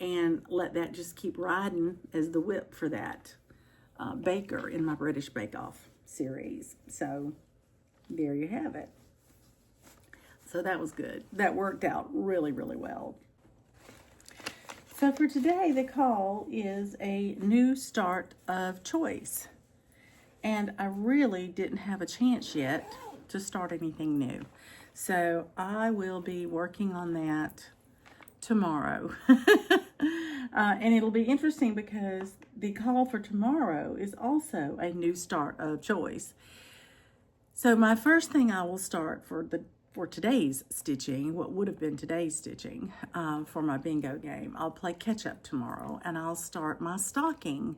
and let that just keep riding as the whip for that baker in my British Bake Off series. So there you have it. So that was good. That worked out really, really well. So for today, the call is a new start of choice. And I really didn't have a chance yet to start anything new. So I will be working on that tomorrow. And it'll be interesting because the call for tomorrow is also a new start of choice. So my first thing I will start for today's stitching, what would have been today's stitching for my bingo game, I'll play catch up tomorrow, and I'll start my stocking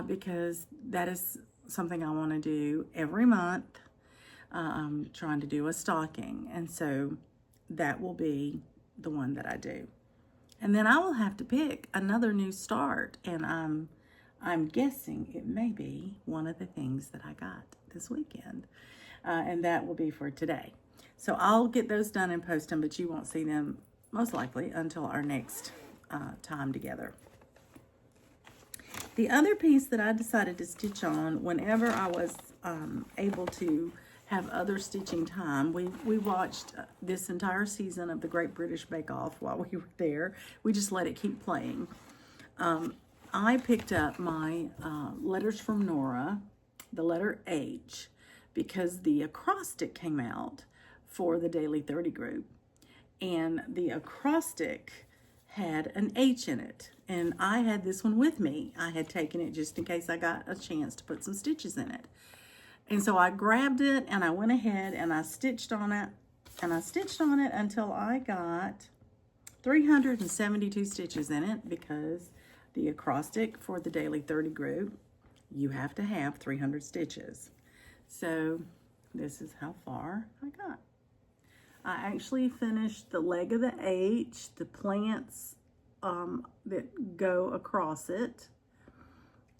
because that is something I want to do every month. I'm trying to do a stocking, and so that will be the one that I do. And then I will have to pick another new start, and I'm guessing it may be one of the things that I got this weekend, and that will be for today. So I'll get those done and post them, but you won't see them most likely until our next time together. The other piece that I decided to stitch on whenever I was able to have other stitching time, we watched this entire season of the Great British Bake Off while we were there. We just let it keep playing. I picked up my letters from Nora, the letter H, because the acrostic came out for the Daily 30 group, and the acrostic had an H in it, and I had this one with me. I had taken it just in case I got a chance to put some stitches in it. And so I grabbed it and I went ahead and I stitched on it, and I stitched on it until I got 372 stitches in it because the acrostic for the daily 30 group, you have to have 300 stitches. So this is how far I got. I actually finished the leg of the H, the plants that go across it.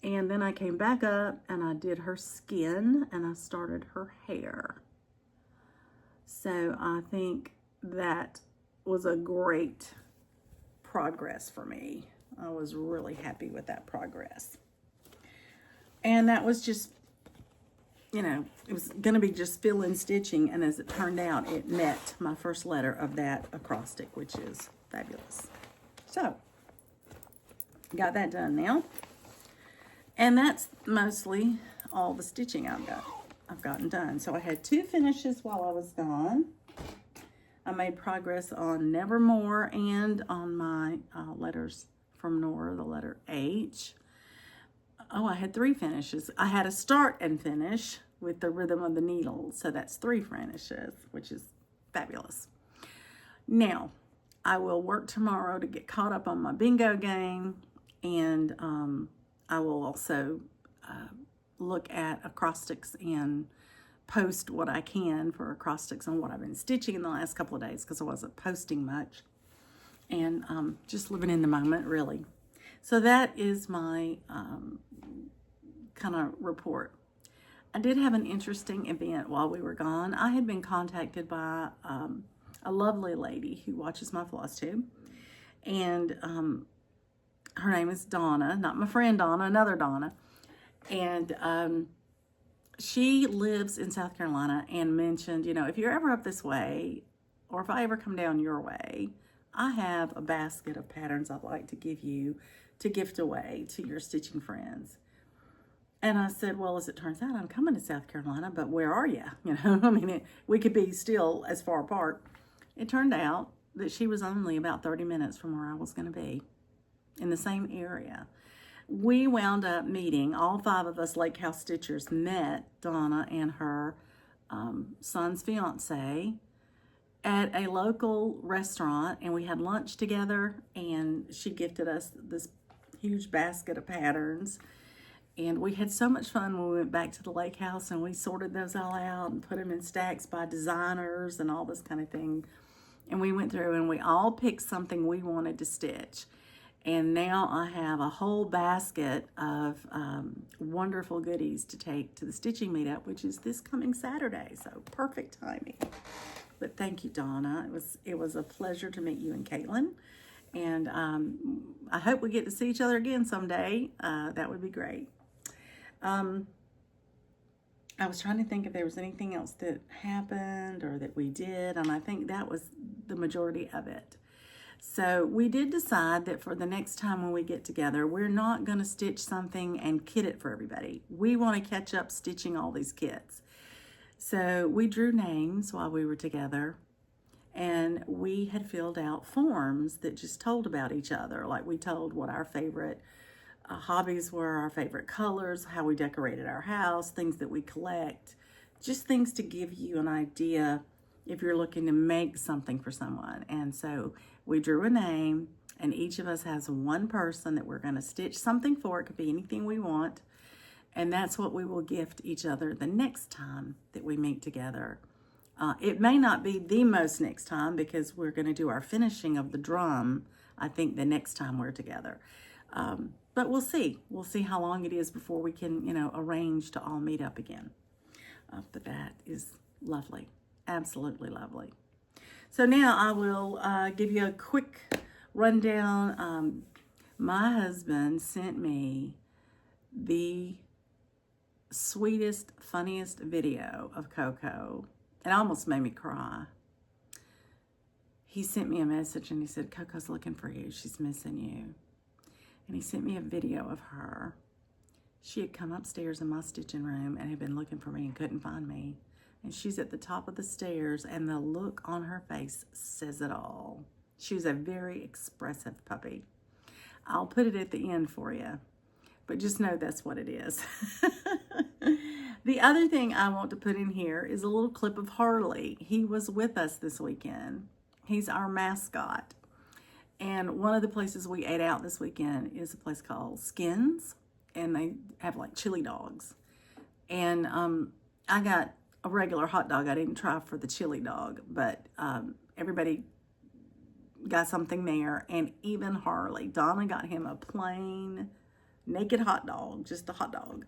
And then I came back up and I did her skin and I started her hair. So I think that was a great progress for me. I was really happy with that progress. And that was just, you know, it was going to be just fill-in stitching, and as it turned out, it met my first letter of that acrostic, which is fabulous. So, got that done now. And that's mostly all the stitching I've gotten done. So I had 2 finishes while I was gone. I made progress on Nevermore and on my letters from Nora, the letter H. Oh, I had 3 finishes. I had a start and finish with the rhythm of the needle. So that's 3 finishes, which is fabulous. Now, I will work tomorrow to get caught up on my bingo game. And I will also look at acrostics and post what I can for acrostics on what I've been stitching in the last couple of days because I wasn't posting much. And just living in the moment, really. So that is my kind of report. I did have an interesting event while we were gone. I had been contacted by a lovely lady who watches my floss tube. And her name is Donna, not my friend Donna, another Donna. And she lives in South Carolina and mentioned, you know, if you're ever up this way, or if I ever come down your way, I have a basket of patterns I'd like to give you to gift away to your stitching friends. And I said, well, as it turns out, I'm coming to South Carolina, but where are you? You know, I mean, we could be still as far apart. It turned out that she was only about 30 minutes from where I was going to be, in the same area. We wound up meeting, all 5 of us Lake House Stitchers met Donna and her son's fiance at a local restaurant, and we had lunch together, and she gifted us this huge basket of patterns. And we had so much fun when we went back to the lake house and we sorted those all out and put them in stacks by designers and all this kind of thing. And we went through and we all picked something we wanted to stitch. And now I have a whole basket of wonderful goodies to take to the stitching meetup, which is this coming Saturday. So perfect timing. But thank you, Donna. It was a pleasure to meet you and Caitlin. And I hope we get to see each other again someday. That would be great. I was trying to think if there was anything else that happened or that we did, and I think that was the majority of it. So we did decide that for the next time when we get together, we're not going to stitch something and kit it for everybody. We want to catch up stitching all these kits. So we drew names while we were together, and we had filled out forms that just told about each other. Like we told what our favorite hobbies were, our favorite colors, how we decorated our house, things that we collect, just things to give you an idea if you're looking to make something for someone. And so we drew a name, and each of us has one person that we're going to stitch something for. It could be anything we want. And that's what we will gift each other the next time that we meet together. It may not be the most next time because we're going to do our finishing of the drum, I think, the next time we're together. But we'll see. We'll see how long it is before we can, you know, arrange to all meet up again. But that is lovely. Absolutely lovely. So now I will give you a quick rundown. My husband sent me the sweetest, funniest video of Coco. It almost made me cry. He sent me a message and he said, Coco's looking for you. She's missing you. And he sent me a video of her. She had come upstairs in my stitching room and had been looking for me and couldn't find me. And she's at the top of the stairs, and the look on her face says it all. She was a very expressive puppy. I'll put it at the end for you, but just know that's what it is. The other thing I want to put in here is a little clip of Harley. He was with us this weekend. He's our mascot. And one of the places we ate out this weekend is a place called Skins, and they have like chili dogs. And I got a regular hot dog. I didn't try for the chili dog, but everybody got something there. And even Harley, Donna got him a plain naked hot dog, just a hot dog.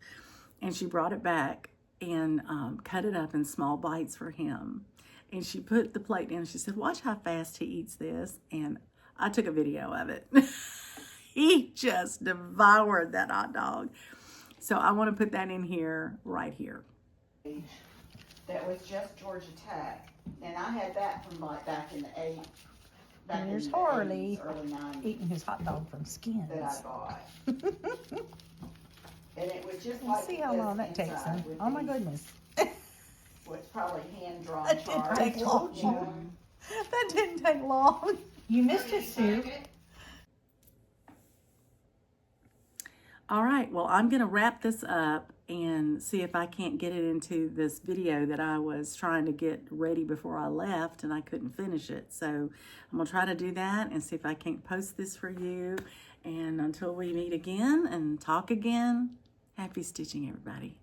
And she brought it back and cut it up in small bites for him. And she put the plate down. She said, watch how fast he eats this. And I took a video of it. He just devoured that hot dog. So I want to put that in here, right here. That was just Georgia Tech. And I had that from like back in the 80s. And there's Harley eating his hot dog from Skins. That I bought. And it was just like See how long that takes him. Oh my goodness. Well, it's probably hand-drawn That didn't chard. take long. That didn't take long. You missed his soup. All right, well, I'm going to wrap this up and see if I can't get it into this video that I was trying to get ready before I left, and I couldn't finish it. So I'm going to try to do that and see if I can't post this for you. And until we meet again and talk again, happy stitching, everybody.